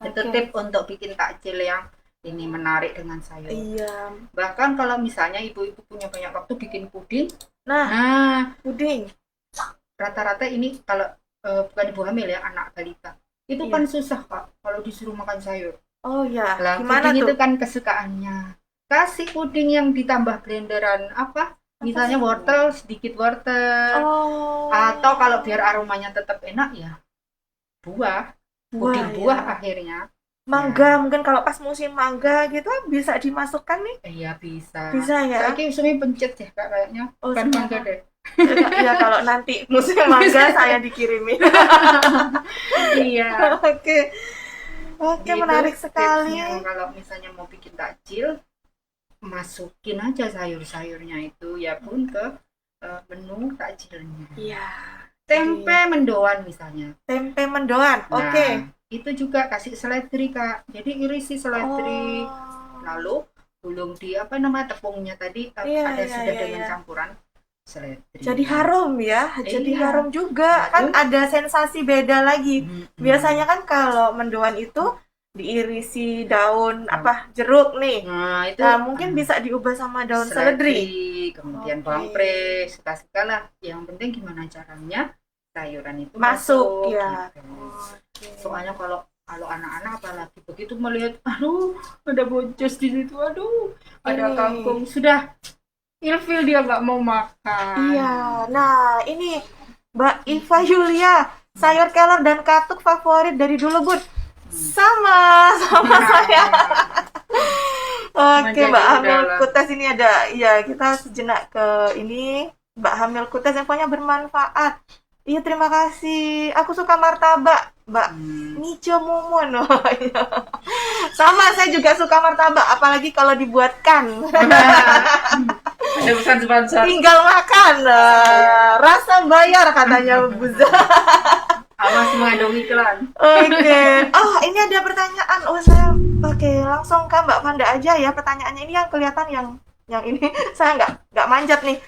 Speaker 2: Itu
Speaker 1: Oke.
Speaker 2: tip untuk bikin takjil yang ini menarik dengan sayur.
Speaker 1: Iya.
Speaker 2: Bahkan kalau misalnya ibu-ibu punya banyak waktu bikin puding,
Speaker 1: Nah,
Speaker 2: nah
Speaker 1: puding.
Speaker 2: rata-rata ini kalau bukan ibu hamil ya anak balita, itu
Speaker 1: Iya.
Speaker 2: kan susah Kak kalau disuruh makan sayur.
Speaker 1: Oh ya,
Speaker 2: Lah
Speaker 1: gimana
Speaker 2: puding
Speaker 1: tuh?
Speaker 2: itu kan kesukaannya. Kasih puding yang ditambah blenderan apa? Misalnya wortel, sedikit wortel.
Speaker 1: Oh.
Speaker 2: Atau kalau biar aromanya tetap enak ya buah, puding buah
Speaker 1: ya.
Speaker 2: akhirnya.
Speaker 1: Mangga, mungkin kalau pas musim mangga gitu bisa dimasukkan nih.
Speaker 2: Iya bisa.
Speaker 1: Bisa ya?
Speaker 2: Saya musimnya pencet ya Kak kayaknya.
Speaker 1: Oh,
Speaker 2: Bukan
Speaker 1: sekarang.
Speaker 2: mangga deh.
Speaker 1: Ya kalau nanti musim mangga saya dikirimin.
Speaker 2: Iya.
Speaker 1: Oke. Oke,
Speaker 2: Gitu
Speaker 1: menarik sekali.
Speaker 2: tipsnya kalau misalnya mau bikin takjil, masukin aja sayur-sayurnya itu ya pun ke menu takjilnya.
Speaker 1: Iya.
Speaker 2: Tempe mendoan misalnya.
Speaker 1: Tempe mendoan.
Speaker 2: Nah,
Speaker 1: Oke.
Speaker 2: itu juga kasih seledri Kak. Jadi irisi seledri,
Speaker 1: Oh.
Speaker 2: lalu gulung di apa nama tepungnya tadi
Speaker 1: Iya,
Speaker 2: ada
Speaker 1: iya,
Speaker 2: sudah
Speaker 1: iya,
Speaker 2: dengan
Speaker 1: iya.
Speaker 2: campuran seledri.
Speaker 1: Jadi harum ya. Jadi
Speaker 2: Iya.
Speaker 1: harum juga. Kan ada sensasi beda lagi. Biasanya kan kalau mendoan itu diirisi daun
Speaker 2: Nah,
Speaker 1: apa jeruk nih.
Speaker 2: nah, itu
Speaker 1: Nah, mungkin bisa diubah sama daun seledri.
Speaker 2: seledri, kemudian
Speaker 1: Oke.
Speaker 2: bawang pre, suka-suka lah. Yang penting gimana caranya sayuran itu
Speaker 1: Masuk
Speaker 2: masuk
Speaker 1: ya.
Speaker 2: gitu.
Speaker 1: Oke.
Speaker 2: Soalnya kalau kalau anak-anak apalagi begitu melihat, aduh, ada boncos di situ, aduh, ada
Speaker 1: Ini.
Speaker 2: kangkung, sudah ilfil dia nggak mau makan.
Speaker 1: Iya. Nah, ini Mbak Iva Yulia, sayur kelor dan katuk favorit dari dulu, Bud.
Speaker 2: Hmm.
Speaker 1: Sama, sama saya. Oke,
Speaker 2: Menjadi
Speaker 1: Mbak Hamil
Speaker 2: idola.
Speaker 1: Kutes ini ada, ya kita sejenak ke ini. Mbak Hamil Kutes infonya bermanfaat. Iya, terima kasih. Aku suka martabak, Mbak
Speaker 2: Hmm.
Speaker 1: Nico Mumun. Oh, iya. Sama, saya juga suka martabak, apalagi kalau dibuatkan.
Speaker 2: Ada pesan sponsor.
Speaker 1: Tinggal makan. Rasa bayar katanya Buza.
Speaker 2: Awas mengandung iklan.
Speaker 1: Oke. Oh, ini ada pertanyaan. Oh, saya oke, langsung ke Mbak Fanda aja ya pertanyaannya ini yang kelihatan yang ini saya nggak manjat nih.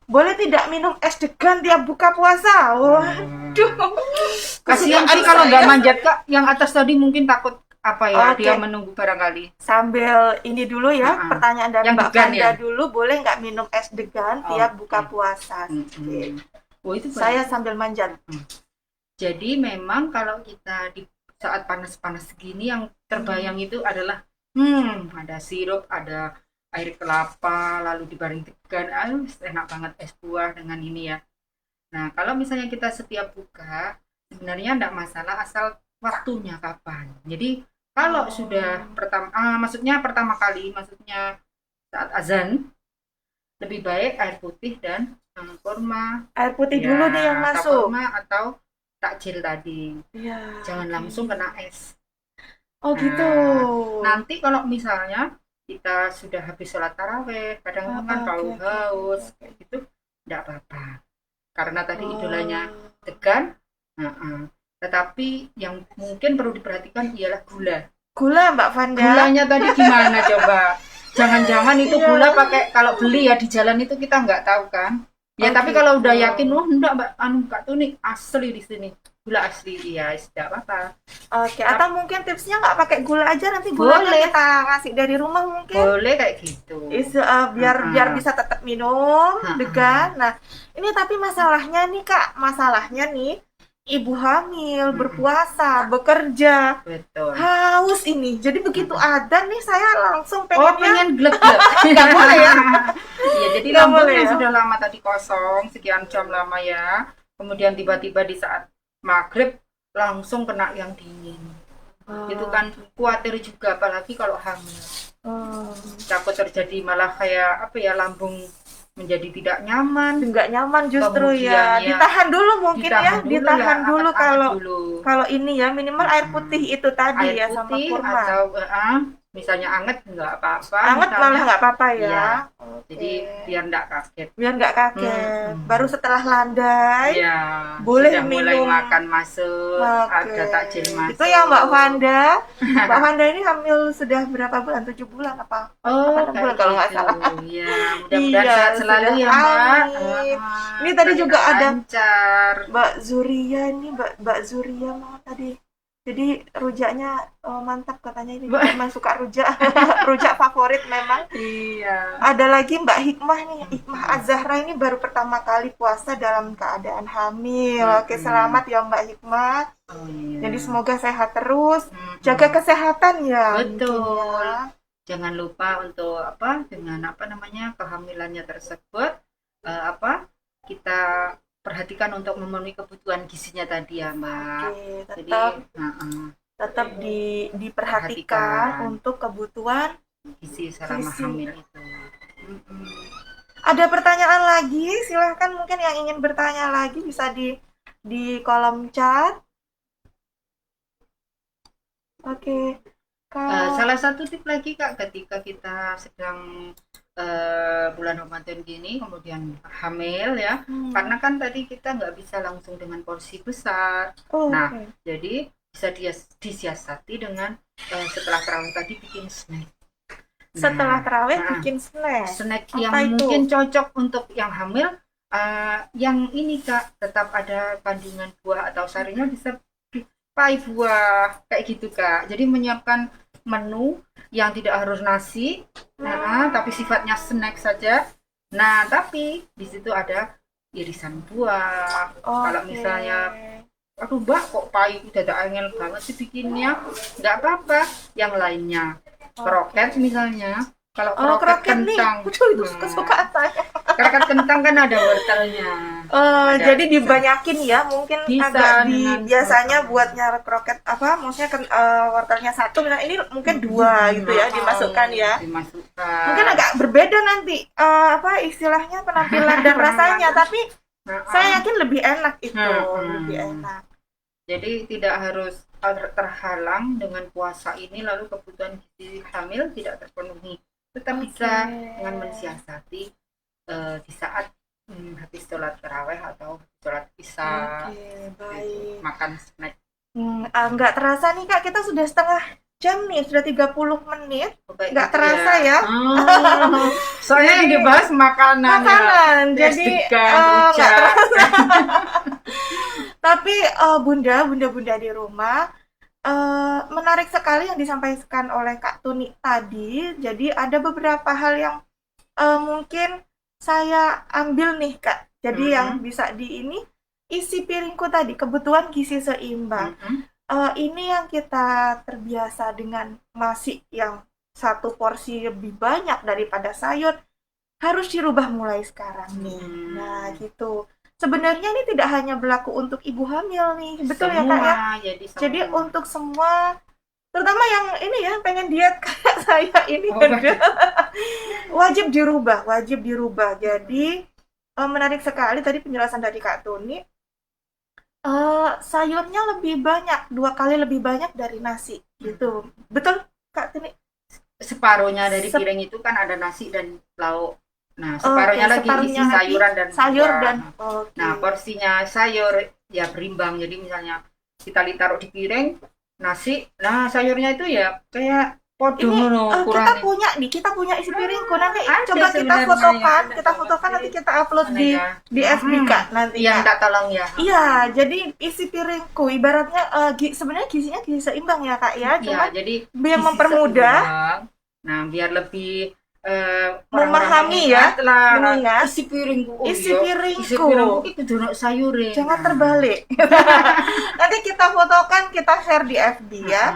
Speaker 1: Boleh tidak minum es degan tiap buka puasa? Waduh.
Speaker 2: Kasihan
Speaker 1: Kesukaan
Speaker 2: sih kalau nggak
Speaker 1: saya.
Speaker 2: manjat kak. Yang atas tadi mungkin takut apa ya?
Speaker 1: Oke.
Speaker 2: Dia menunggu barangkali.
Speaker 1: Sambil ini dulu ya,
Speaker 2: Uh-uh.
Speaker 1: pertanyaan dari
Speaker 2: Yang
Speaker 1: Mbak
Speaker 2: degan
Speaker 1: Fanda
Speaker 2: ya.
Speaker 1: dulu, boleh nggak minum es degan tiap buka
Speaker 2: Oke.
Speaker 1: puasa? Oke.
Speaker 2: Oh itu
Speaker 1: Saya
Speaker 2: baik.
Speaker 1: sambil manjat.
Speaker 2: Jadi memang kalau kita di saat panas-panas segini yang terbayang itu adalah ada sirup, ada air kelapa, lalu dibareng degan, enak banget es buah dengan ini ya. Nah, kalau misalnya kita setiap buka, sebenarnya enggak masalah asal waktunya kapan. Jadi kalau sudah maksudnya pertama kali, maksudnya saat azan, lebih baik air putih dan kurma.
Speaker 1: Air putih
Speaker 2: Ya,
Speaker 1: dulu nih yang
Speaker 2: atau
Speaker 1: masuk.
Speaker 2: kurma atau takjil tadi.
Speaker 1: Iya,
Speaker 2: Jangan
Speaker 1: oke.
Speaker 2: langsung kena es.
Speaker 1: Oh gitu.
Speaker 2: Nah, nanti kalau misalnya kita sudah habis sholat taraweh, kadang kan
Speaker 1: Oke,
Speaker 2: bau
Speaker 1: oke, oke,
Speaker 2: haus,
Speaker 1: oke.
Speaker 2: kayak gitu, enggak apa-apa. Karena tadi idolanya
Speaker 1: Oh.
Speaker 2: degan, tetapi yang mungkin perlu diperhatikan ialah gula.
Speaker 1: Gula Mbak Vanda?
Speaker 2: Gulanya tadi gimana coba? Jangan-jangan itu
Speaker 1: Iya.
Speaker 2: gula pakai kalau beli ya di jalan itu kita nggak tahu kan? Ya
Speaker 1: Oh
Speaker 2: tapi kalau
Speaker 1: gitu.
Speaker 2: udah yakin, wah enggak mbak, Kak tuh nih asli di sini gula asli, ya tidak apa-apa.
Speaker 1: Oke, atau mungkin tipsnya nggak pakai gula aja, nanti gulanya
Speaker 2: Boleh,
Speaker 1: kita kasih dari rumah mungkin.
Speaker 2: boleh kayak gitu.
Speaker 1: Biar bisa tetap minum degan. Nah, ini tapi masalahnya nih Kak, masalahnya nih ibu hamil, berpuasa, bekerja,
Speaker 2: Betul.
Speaker 1: haus ini. Jadi begitu ada nih saya langsung
Speaker 2: Oh,
Speaker 1: pengennya
Speaker 2: pengen glek-glek.
Speaker 1: nggak boleh ya?
Speaker 2: Iya, jadi
Speaker 1: Nggak boleh
Speaker 2: lambungnya
Speaker 1: ya?
Speaker 2: sudah lama tadi kosong, sekian jam lama ya. Kemudian tiba-tiba di saat maghrib langsung kena yang dingin. Itu kan khawatir juga, apalagi kalau hamil. Takut terjadi malah kayak apa ya, lambung menjadi tidak nyaman.
Speaker 1: Nggak nyaman justru
Speaker 2: Kemudian
Speaker 1: ya.
Speaker 2: ya
Speaker 1: Ditahan dulu mungkin ya,
Speaker 2: ditahan dulu
Speaker 1: ditahan
Speaker 2: ya,
Speaker 1: dulu
Speaker 2: anget-anget
Speaker 1: kalau
Speaker 2: dulu.
Speaker 1: kalau ini ya minimal air putih itu tadi
Speaker 2: Air
Speaker 1: ya sama
Speaker 2: putih
Speaker 1: kurma.
Speaker 2: atau misalnya anget nggak apa-apa.
Speaker 1: Anget
Speaker 2: Misalnya,
Speaker 1: malah nggak apa-apa ya.
Speaker 2: iya.
Speaker 1: Oke.
Speaker 2: Jadi biar nggak kaget.
Speaker 1: Biar nggak kaget. Baru setelah landai
Speaker 2: Iya,
Speaker 1: boleh
Speaker 2: sudah mulai
Speaker 1: minum.
Speaker 2: makan masuk,
Speaker 1: Oke.
Speaker 2: ada takjil masuk.
Speaker 1: Itu ya Mbak Vanda. Mbak Vanda ini hamil sudah berapa bulan? 7 bulan apa?
Speaker 2: Oh,
Speaker 1: Apa 6 bulan
Speaker 2: kayak
Speaker 1: kalau nggak
Speaker 2: gitu.
Speaker 1: salah.
Speaker 2: Iya, mudah-mudahan
Speaker 1: Iya,
Speaker 2: sehat selalu
Speaker 1: sudah
Speaker 2: ya, Mbak.
Speaker 1: amin. Ini tadi juga ada
Speaker 2: Lancar.
Speaker 1: Mbak Zuria ini, Mbak Zuria mau tadi. Jadi rujaknya mantap katanya ini. Memang suka rujak. Rujak favorit memang.
Speaker 2: Iya.
Speaker 1: Ada lagi Mbak Hikmah nih, Hikmah Azahra ini baru pertama kali puasa dalam keadaan hamil. Oke, selamat ya Mbak Hikmah.
Speaker 2: Oh, iya.
Speaker 1: Jadi semoga sehat terus, jaga kesehatan ya.
Speaker 2: Betul.
Speaker 1: Ya.
Speaker 2: Jangan lupa untuk dengan kehamilannya tersebut kita perhatikan untuk memenuhi kebutuhan gizinya tadi ya Mbak.
Speaker 1: Oke,
Speaker 2: Jadi
Speaker 1: tetap diperhatikan untuk kebutuhan
Speaker 2: gizi selama hamil itu.
Speaker 1: Ada pertanyaan lagi? Silahkan mungkin yang ingin bertanya lagi bisa di kolom chat. Oke.
Speaker 2: Salah satu tip lagi Kak, ketika kita sedang bulan Ramadan gini, kemudian hamil ya, karena kan tadi kita nggak bisa langsung dengan porsi besar. Nah, jadi bisa disiasati dengan setelah tarawih tadi bikin snack.
Speaker 1: Setelah tarawih bikin snack.
Speaker 2: Snack yang mungkin cocok untuk yang hamil, yang ini Kak, tetap ada kandungan buah atau sarinya, bisa pai buah kayak gitu Kak. Jadi menyiapkan menu yang tidak harus nasi, tapi sifatnya snack saja. Nah, tapi di situ ada irisan buah. Kalau
Speaker 1: Oke.
Speaker 2: misalnya, aduh Mbak kok pai udah ada angel banget sih bikinnya, nggak apa-apa. Yang lainnya, kroket
Speaker 1: Oke.
Speaker 2: misalnya. Kalau
Speaker 1: Oh,
Speaker 2: kroket
Speaker 1: kroket nih.
Speaker 2: kentang,
Speaker 1: Waduh, itu
Speaker 2: nah,
Speaker 1: kesukaan saya.
Speaker 2: kroket kentang kan ada wortelnya, ada
Speaker 1: Jadi
Speaker 2: bisa
Speaker 1: dibanyakin ya, mungkin
Speaker 2: bisa
Speaker 1: agak
Speaker 2: dengan
Speaker 1: biasanya buat nyara kroket apa, maksudnya kan wortelnya satu, nah ini mungkin dua gitu ya dimasukkan ya. Mungkin
Speaker 2: dimasukkan.
Speaker 1: agak berbeda nanti apa istilahnya penampilan dan rasanya,
Speaker 2: Penampilan.
Speaker 1: tapi saya
Speaker 2: Heeh.
Speaker 1: yakin lebih enak itu, lebih
Speaker 2: Heeh.
Speaker 1: enak.
Speaker 2: Jadi tidak harus terhalang dengan puasa ini lalu kebutuhan gizi hamil tidak terpenuhi. Tetap
Speaker 1: Oke.
Speaker 2: bisa dengan mensiasati di saat habis sholat taraweh atau sholat isya
Speaker 1: Oke,
Speaker 2: itu
Speaker 1: baik.
Speaker 2: makan snack.
Speaker 1: Nggak terasa nih Kak, kita sudah setengah jam nih, sudah 30 menit.
Speaker 2: Oh, kayak
Speaker 1: Nggak
Speaker 2: gitu
Speaker 1: terasa
Speaker 2: ya.
Speaker 1: ya.
Speaker 2: Soalnya yang
Speaker 1: Jadi
Speaker 2: dibahas makanan ya.
Speaker 1: makanan, jadi
Speaker 2: Deg-degan,
Speaker 1: nggak
Speaker 2: rujak.
Speaker 1: terasa. Tapi bunda-bunda di rumah, menarik sekali yang disampaikan oleh Kak Tuni tadi. Jadi ada beberapa hal yang mungkin saya ambil nih Kak. Jadi yang bisa di ini isi piringku tadi, kebutuhan gizi seimbang. Ini yang kita terbiasa dengan nasi yang satu porsi lebih banyak daripada sayur, harus dirubah mulai sekarang nih. Nah, gitu. Sebenarnya ini tidak hanya berlaku untuk ibu hamil nih, betul ya Kak ya?
Speaker 2: Semua, jadi
Speaker 1: Jadi
Speaker 2: semua.
Speaker 1: untuk semua, terutama yang ini ya pengen diet kayak saya ini
Speaker 2: Oh,
Speaker 1: kan wajib dirubah, wajib dirubah. Jadi menarik sekali tadi penjelasan dari Kak Tuni. Sayurnya lebih banyak, 2 kali lebih banyak dari nasi gitu. Betul Kak Tuni?
Speaker 2: Separuhnya dari
Speaker 1: Sep
Speaker 2: piring itu kan ada nasi dan lauk. Nah,
Speaker 1: Oke,
Speaker 2: separuhnya lagi isi
Speaker 1: separuhnya lagi
Speaker 2: sayuran dan
Speaker 1: sayur
Speaker 2: buah.
Speaker 1: dan
Speaker 2: Nah,
Speaker 1: oke.
Speaker 2: porsinya sayur ya berimbang. Jadi misalnya kita taruh di piring nasi, nah sayurnya itu ya kayak podo
Speaker 1: Ini
Speaker 2: ngono
Speaker 1: kita
Speaker 2: kurangnya.
Speaker 1: punya nih, kita punya isi piringku. Nanti
Speaker 2: Ada
Speaker 1: coba kita
Speaker 2: sebenarnya yang
Speaker 1: fotokan,
Speaker 2: punya
Speaker 1: kita
Speaker 2: banget
Speaker 1: fotokan nanti
Speaker 2: sih.
Speaker 1: kita upload
Speaker 2: Mana
Speaker 1: di
Speaker 2: ya?
Speaker 1: FB Kak nanti
Speaker 2: Yang
Speaker 1: Kak.
Speaker 2: tak tolong ya.
Speaker 1: Iya, jadi isi piringku ibaratnya sebenarnya gizinya gizi seimbang ya Kak ya,
Speaker 2: Iya,
Speaker 1: cuman
Speaker 2: jadi
Speaker 1: biar
Speaker 2: gizi
Speaker 1: mempermudah
Speaker 2: seimbang. Nah, biar lebih orang-orang
Speaker 1: memahami ya,
Speaker 2: mengingat lah
Speaker 1: mengingat
Speaker 2: isi piringku. Oh
Speaker 1: isi
Speaker 2: iya, isi
Speaker 1: piringku.
Speaker 2: piringku itu kudu sayure.
Speaker 1: Jangan
Speaker 2: Nah.
Speaker 1: terbalik. Nanti kita fotokan, kita share di FB ya.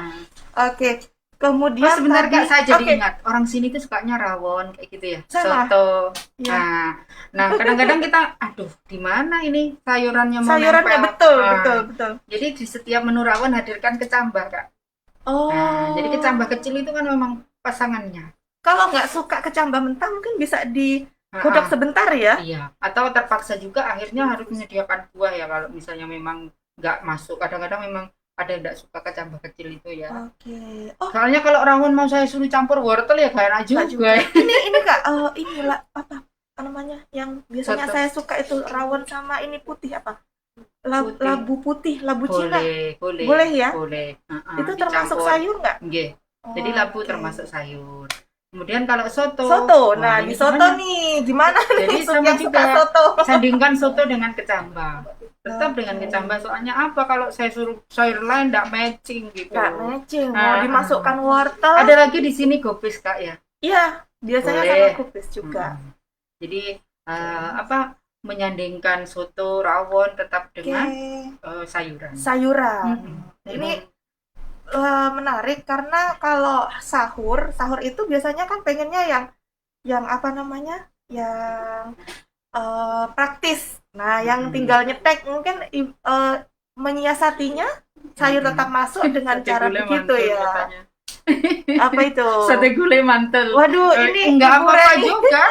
Speaker 1: Oke.
Speaker 2: Oh
Speaker 1: Kemudian
Speaker 2: sebentar
Speaker 1: tadi,
Speaker 2: Kak, saya jadi
Speaker 1: oke,
Speaker 2: ingat orang sini tuh sukanya rawon kayak gitu ya,
Speaker 1: sama.
Speaker 2: soto.
Speaker 1: Ya.
Speaker 2: Nah kadang-kadang kita, aduh di mana ini sayurannya mau
Speaker 1: Sayurannya
Speaker 2: nempel.
Speaker 1: betul, betul, betul.
Speaker 2: Jadi di setiap menu rawon hadirkan kecambah Kak. Nah jadi
Speaker 1: Oh,
Speaker 2: kecambah kecil itu kan memang pasangannya.
Speaker 1: kalau nggak suka kecambah mentah mungkin bisa digodok
Speaker 2: Ah,
Speaker 1: sebentar ya.
Speaker 2: iya, atau terpaksa juga akhirnya harus menyediakan buah ya kalau misalnya memang nggak masuk. Kadang-kadang memang ada yang nggak suka kecambah kecil itu ya.
Speaker 1: Oke. Oh,
Speaker 2: Soalnya kalau rawon mau saya suruh campur wortel ya gak enak
Speaker 1: nggak
Speaker 2: juga.
Speaker 1: juga. Ini Kak, inilah apa namanya yang biasanya
Speaker 2: Soto.
Speaker 1: saya suka itu rawon sama ini putih apa?
Speaker 2: Putih.
Speaker 1: Labu putih, labu Cina.
Speaker 2: Boleh,
Speaker 1: Boleh ya?
Speaker 2: boleh.
Speaker 1: Itu termasuk
Speaker 2: Dicampur.
Speaker 1: sayur nggak?
Speaker 2: Nggih. Jadi labu
Speaker 1: Oke.
Speaker 2: termasuk sayur. Kemudian kalau soto,
Speaker 1: Soto.
Speaker 2: wah
Speaker 1: Nah, di
Speaker 2: ini
Speaker 1: soto
Speaker 2: gimana?
Speaker 1: nih, gimana
Speaker 2: Jadi
Speaker 1: nih
Speaker 2: sama
Speaker 1: yang suka
Speaker 2: juga
Speaker 1: soto?
Speaker 2: sandingkan soto dengan kecambah. Tetap dengan
Speaker 1: Oke.
Speaker 2: kecambah soalnya apa kalau saya suruh sayur lain enggak matching gitu.
Speaker 1: Nggak matching, mau dimasukkan wortel.
Speaker 2: Ada lagi di sini gopis Kak ya.
Speaker 1: Iya, biasanya
Speaker 2: Boleh.
Speaker 1: sama kubis juga.
Speaker 2: Jadi apa menyandingkan soto rawon tetap dengan sayuran.
Speaker 1: Sayuran. Ini menarik karena kalau sahur itu biasanya kan pengennya yang apa namanya? Yang praktis. Nah, yang tinggal nyetek mungkin menyiasatinya sayur tetap masuk dengan
Speaker 2: Sate
Speaker 1: cara
Speaker 2: gulai
Speaker 1: begitu
Speaker 2: mantul
Speaker 1: ya.
Speaker 2: katanya.
Speaker 1: Apa itu?
Speaker 2: Sate gulai mantel.
Speaker 1: Waduh, ini
Speaker 2: enggak
Speaker 1: Ibu
Speaker 2: apa-apa
Speaker 1: Reni.
Speaker 2: juga.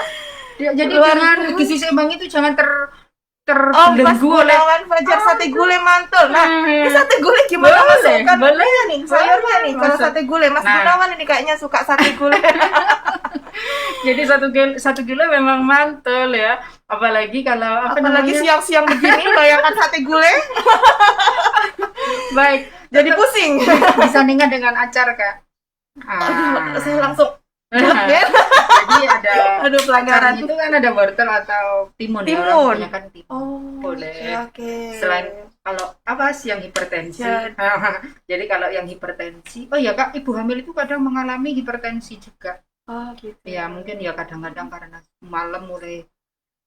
Speaker 2: Jadi
Speaker 1: Luar
Speaker 2: dengan
Speaker 1: biasa.
Speaker 2: gizi seimbang itu jangan
Speaker 1: Mas
Speaker 2: terbelenggu oleh
Speaker 1: Gunawan Fajar sate gulai mantul. Nah, ini sate gulai gimana
Speaker 2: Boleh,
Speaker 1: masukkan
Speaker 2: boleh.
Speaker 1: nih sayurnya nih kalau
Speaker 2: Masuk.
Speaker 1: sate gulai. Mas
Speaker 2: Nah.
Speaker 1: Gunawan ini kayaknya suka sate gulai.
Speaker 2: Jadi satu kilo memang mantul ya. Apalagi kalau apa
Speaker 1: Apalagi
Speaker 2: namanya?
Speaker 1: siang-siang begini bayangkan sate gulai
Speaker 2: Baik,
Speaker 1: jadi pusing.
Speaker 2: disandingkan dengan acar Kak.
Speaker 1: Aduh, saya langsung
Speaker 2: Jadi ada
Speaker 1: Aduh, pelanggaran.
Speaker 2: acaranya itu kan ada wortel atau timun, ya, orang
Speaker 1: Timun.
Speaker 2: kebanyakan timun.
Speaker 1: Oh,
Speaker 2: Boleh.
Speaker 1: oke.
Speaker 2: Selain kalau apa sih yang hipertensi?
Speaker 1: Jadi,
Speaker 2: Jadi kalau yang hipertensi, oh ya Kak, ibu hamil itu kadang mengalami hipertensi juga.
Speaker 1: oh gitu.
Speaker 2: Ya mungkin ya kadang-kadang karena malam mulai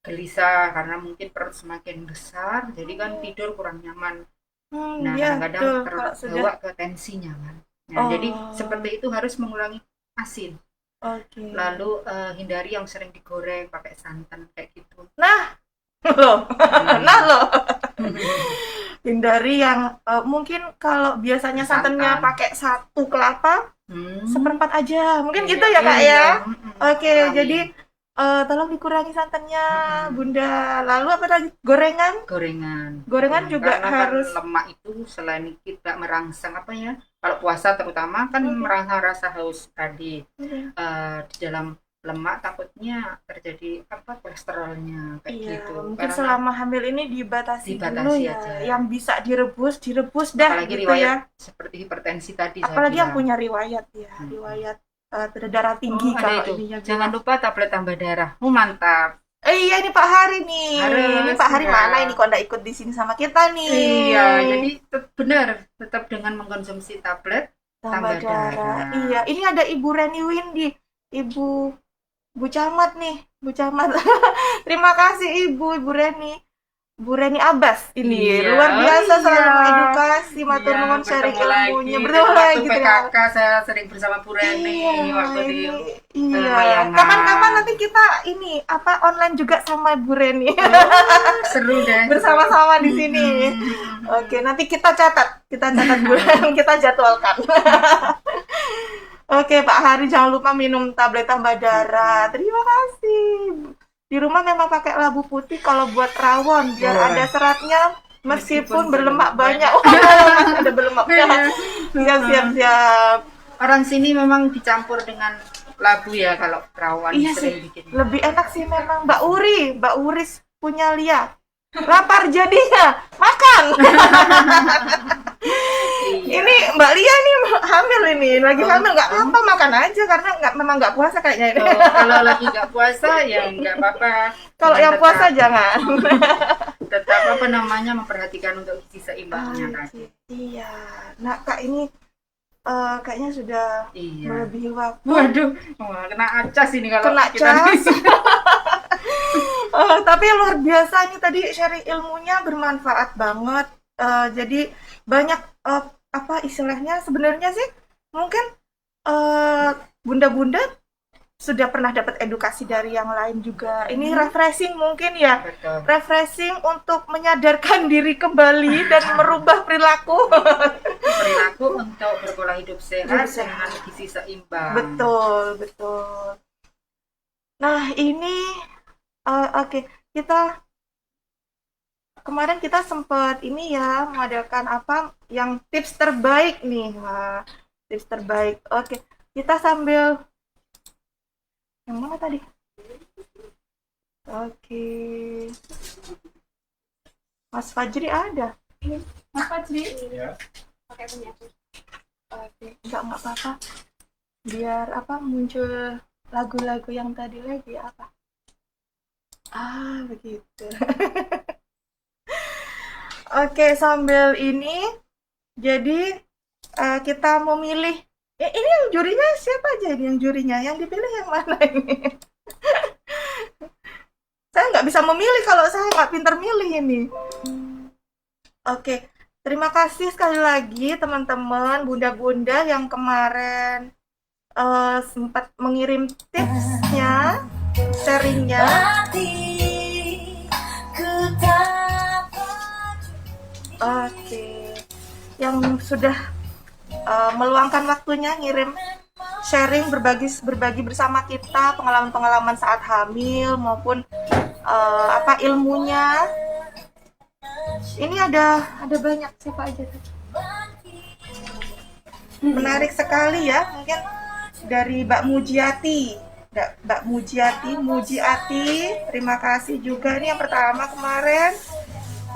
Speaker 2: gelisah karena mungkin perut semakin besar, jadi kan tidur kurang nyaman. Nah,
Speaker 1: Ya,
Speaker 2: kadang-kadang
Speaker 1: betul. Kalau sudah,
Speaker 2: terbawa ke tensinya kan. Nah, jadi
Speaker 1: oh,
Speaker 2: seperti itu harus mengurangi asin.
Speaker 1: oke.
Speaker 2: Lalu hindari yang sering digoreng pakai santan kayak gitu.
Speaker 1: Nah, loh, nah
Speaker 2: Hmm.
Speaker 1: loh. Hindari yang mungkin kalau biasanya santannya
Speaker 2: Bersantan.
Speaker 1: pakai 1 kelapa,
Speaker 2: Hmm.
Speaker 1: seperempat aja. Mungkin
Speaker 2: Iya,
Speaker 1: gitu ya, Kak
Speaker 2: iya.
Speaker 1: ya.
Speaker 2: Mm-mm.
Speaker 1: Oke,
Speaker 2: Kurangi.
Speaker 1: jadi tolong dikurangi santannya,
Speaker 2: Mm-mm.
Speaker 1: Bunda. Lalu apa lagi? Gorengan?
Speaker 2: Gorengan.
Speaker 1: Gorengan
Speaker 2: Mm.
Speaker 1: juga
Speaker 2: Karena kan
Speaker 1: harus.
Speaker 2: lemak itu selain kita merangsang apa ya? Kalau puasa terutama kan
Speaker 1: Mhm,
Speaker 2: merangsang rasa haus tadi.
Speaker 1: mhm.
Speaker 2: Di dalam lemak takutnya terjadi apa kolesterolnya kayak
Speaker 1: Iya,
Speaker 2: gitu.
Speaker 1: mungkin
Speaker 2: Karena
Speaker 1: selama hamil ini dibatasi dulu
Speaker 2: dibatasi
Speaker 1: ya.
Speaker 2: aja.
Speaker 1: Yang bisa direbus, direbus dah
Speaker 2: Apalagi
Speaker 1: gitu
Speaker 2: riwayat
Speaker 1: ya.
Speaker 2: seperti hipertensi tadi saya
Speaker 1: Apalagi yang
Speaker 2: bilang.
Speaker 1: punya riwayat ya,
Speaker 2: Mm-mm.
Speaker 1: riwayat darah
Speaker 2: Oh,
Speaker 1: tinggi
Speaker 2: ada
Speaker 1: kalau
Speaker 2: itu.
Speaker 1: ininya
Speaker 2: Jangan
Speaker 1: bilang.
Speaker 2: lupa tablet tambah darah. Oh, mantap.
Speaker 1: Iya ini Pak Hari nih. Ini
Speaker 2: Harus
Speaker 1: Pak Hari
Speaker 2: ya.
Speaker 1: mana ini kok nggak ikut di sini sama kita
Speaker 2: Iya,
Speaker 1: nih?
Speaker 2: jadi benar, tetap dengan mengkonsumsi tablet
Speaker 1: Tambah
Speaker 2: tambah
Speaker 1: darah. Iya,
Speaker 2: darah.
Speaker 1: ini ada Ibu Reni Windy, Ibu Bu Camat nih, Bu Camat. Terima kasih Ibu Reni. Bu Reni Abbas ini
Speaker 2: Iya,
Speaker 1: luar
Speaker 2: oh
Speaker 1: biasa
Speaker 2: iya.
Speaker 1: selalu mengedukasi, matur
Speaker 2: Iya,
Speaker 1: nuwun sharing
Speaker 2: bertemu lagi.
Speaker 1: ilmunya.
Speaker 2: Dulu
Speaker 1: Bertemu
Speaker 2: waktu
Speaker 1: lagi terima
Speaker 2: PKK saya sering bersama Bu Reni
Speaker 1: Iya,
Speaker 2: waktu di
Speaker 1: ini iya. Kapan-kapan
Speaker 2: Mayangan.
Speaker 1: nanti kita ini apa online juga sama Bu Reni.
Speaker 2: Oh, seru deh, seru.
Speaker 1: Bersama-sama di sini. Oke,
Speaker 2: Mm-mm.
Speaker 1: nanti kita catat Bu Reni, kita jadwalkan. Oke, Pak Hari jangan lupa minum tablet tambah darah.
Speaker 2: Mm-mm.
Speaker 1: Terima kasih. Di rumah memang pakai labu putih kalau buat rawon biar ada
Speaker 2: Boleh.
Speaker 1: seratnya
Speaker 2: Meskipun
Speaker 1: meskipun
Speaker 2: berlemak
Speaker 1: berlemak banyak.
Speaker 2: banyak.
Speaker 1: Oh, masih ada berlemaknya.
Speaker 2: Iya.
Speaker 1: Siap, siap, siap.
Speaker 2: Orang sini memang dicampur dengan labu ya kalau perawan
Speaker 1: Iya sih,
Speaker 2: sering bikin.
Speaker 1: lebih enak sih memang Mbak Uris punya Lia. Lapar jadinya, makan.
Speaker 2: Iya.
Speaker 1: Ini Mbak Lia nih hamil ini, lagi
Speaker 2: Oh,
Speaker 1: hamil nggak
Speaker 2: oh.
Speaker 1: apa-apa makan aja karena memang nggak puasa kayaknya ini.
Speaker 2: Oh, kalau lagi nggak puasa ya nggak apa-apa.
Speaker 1: Kalau
Speaker 2: Dengan
Speaker 1: yang puasa
Speaker 2: tetap,
Speaker 1: jangan.
Speaker 2: tetap apa namanya memperhatikan untuk gizi seimbangnya
Speaker 1: Ah,
Speaker 2: tadi.
Speaker 1: iya. Nah, Kak ini kayaknya sudah
Speaker 2: Iya.
Speaker 1: melebihi waktu.
Speaker 2: Waduh, wah, kena acas ini kalau
Speaker 1: Kena
Speaker 2: kita
Speaker 1: cas. Tapi luar biasa ini tadi sharing ilmunya bermanfaat banget. Jadi banyak apa istilahnya sebenarnya sih mungkin eh, bunda-bunda sudah pernah dapat edukasi dari yang lain juga. Ini refreshing mungkin ya.
Speaker 2: betul.
Speaker 1: Refreshing untuk menyadarkan diri kembali dan merubah perilaku.
Speaker 2: Perilaku untuk berpola hidup sehat
Speaker 1: Hidup sehat.
Speaker 2: dengan gizi seimbang.
Speaker 1: Betul, betul. Nah, ini oke, kita kemarin kita sempat ini ya mengadakan apa yang tips terbaik nih. Wah, tips terbaik. Oke, kita sambil yang mana tadi? Oke. Mas Fajri ada. Mas Fajri?
Speaker 3: Ya.
Speaker 1: Oke, enggak apa-apa. Biar apa muncul lagu-lagu yang tadi lagi apa? Ah, begitu. Oke, sambil ini jadi kita memilih ini yang jurinya siapa aja ini yang jurinya? Yang dipilih yang mana ini? Saya nggak bisa memilih kalau saya nggak pintar milih ini. Oke, terima kasih sekali lagi teman-teman, bunda-bunda yang kemarin sempat mengirim tipsnya, sharingnya. Oke, yang sudah meluangkan waktunya ngirim sharing berbagi bersama kita pengalaman-pengalaman saat hamil maupun apa ilmunya. Ini ada banyak siapa aja tuh. Menarik sekali ya, mungkin dari Mbak Mujiati. Mbak Mujiati, terima kasih juga nih yang pertama kemarin.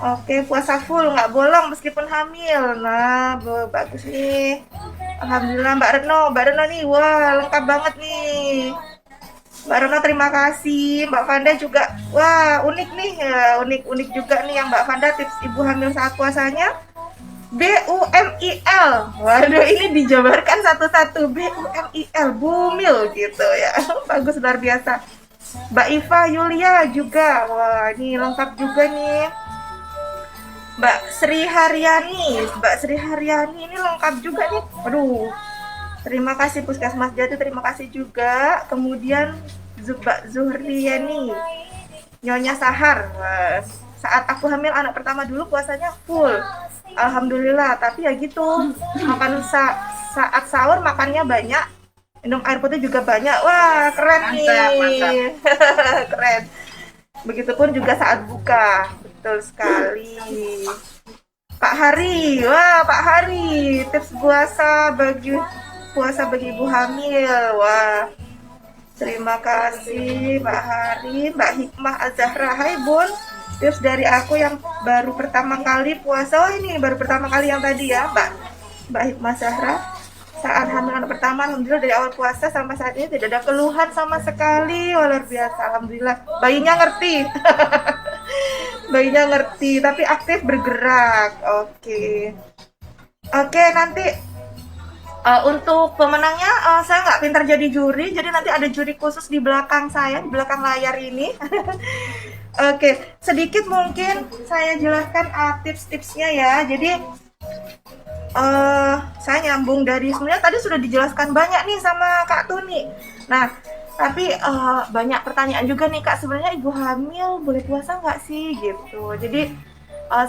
Speaker 1: Oke, puasa full nggak bolong meskipun hamil. Nah, bagus nih. Alhamdulillah Mbak Retno nih, wah lengkap banget nih. Mbak Retno terima kasih, Mbak Fanda juga, wah unik nih, ya, unik-unik juga nih yang Mbak Fanda tips ibu hamil saat puasanya. BUMIL, waduh ini dijabarkan satu-satu, BUMIL, bumil gitu ya, bagus luar biasa. Mbak Iva Yulia juga, wah ini lengkap juga nih. Mbak Sri Haryani ini lengkap juga nih. Aduh, terima kasih Puskesmas Jati, terima kasih juga. Kemudian Mbak Zuhriani, Nyonya Sahar. Wah, saat aku hamil anak pertama dulu puasanya full. Alhamdulillah, tapi ya gitu. Saat sahur makannya banyak, minum air putih juga banyak. Wah, keren
Speaker 2: Mantap, mantap.
Speaker 1: nih. Keren. Begitupun juga saat buka. Betul sekali. Pak Hari, wah Pak Hari, tips puasa bagi ibu hamil. Wah, terima kasih Pak Hari, Mbak Hikmah Azahra. Hai Bun, tips dari aku yang baru pertama kali puasa. Oh ini baru pertama kali yang tadi ya, Mbak Hikmah Zahra. Saat hamil anak pertama, alhamdulillah dari awal puasa sampai saat ini tidak ada keluhan sama sekali. Wah, luar biasa, alhamdulillah. Bayinya ngerti. Bayinya ngerti, tapi aktif bergerak. Oke. Oke, nanti untuk pemenangnya saya nggak pintar jadi juri, jadi nanti ada juri khusus di belakang saya, di belakang layar ini. Oke, sedikit mungkin saya jelaskan tips-tipsnya ya. Jadi saya nyambung dari sebenarnya tadi sudah dijelaskan banyak nih sama Kak Tuni. Nah, tapi banyak pertanyaan juga nih Kak, sebenarnya ibu hamil boleh puasa nggak sih gitu. Jadi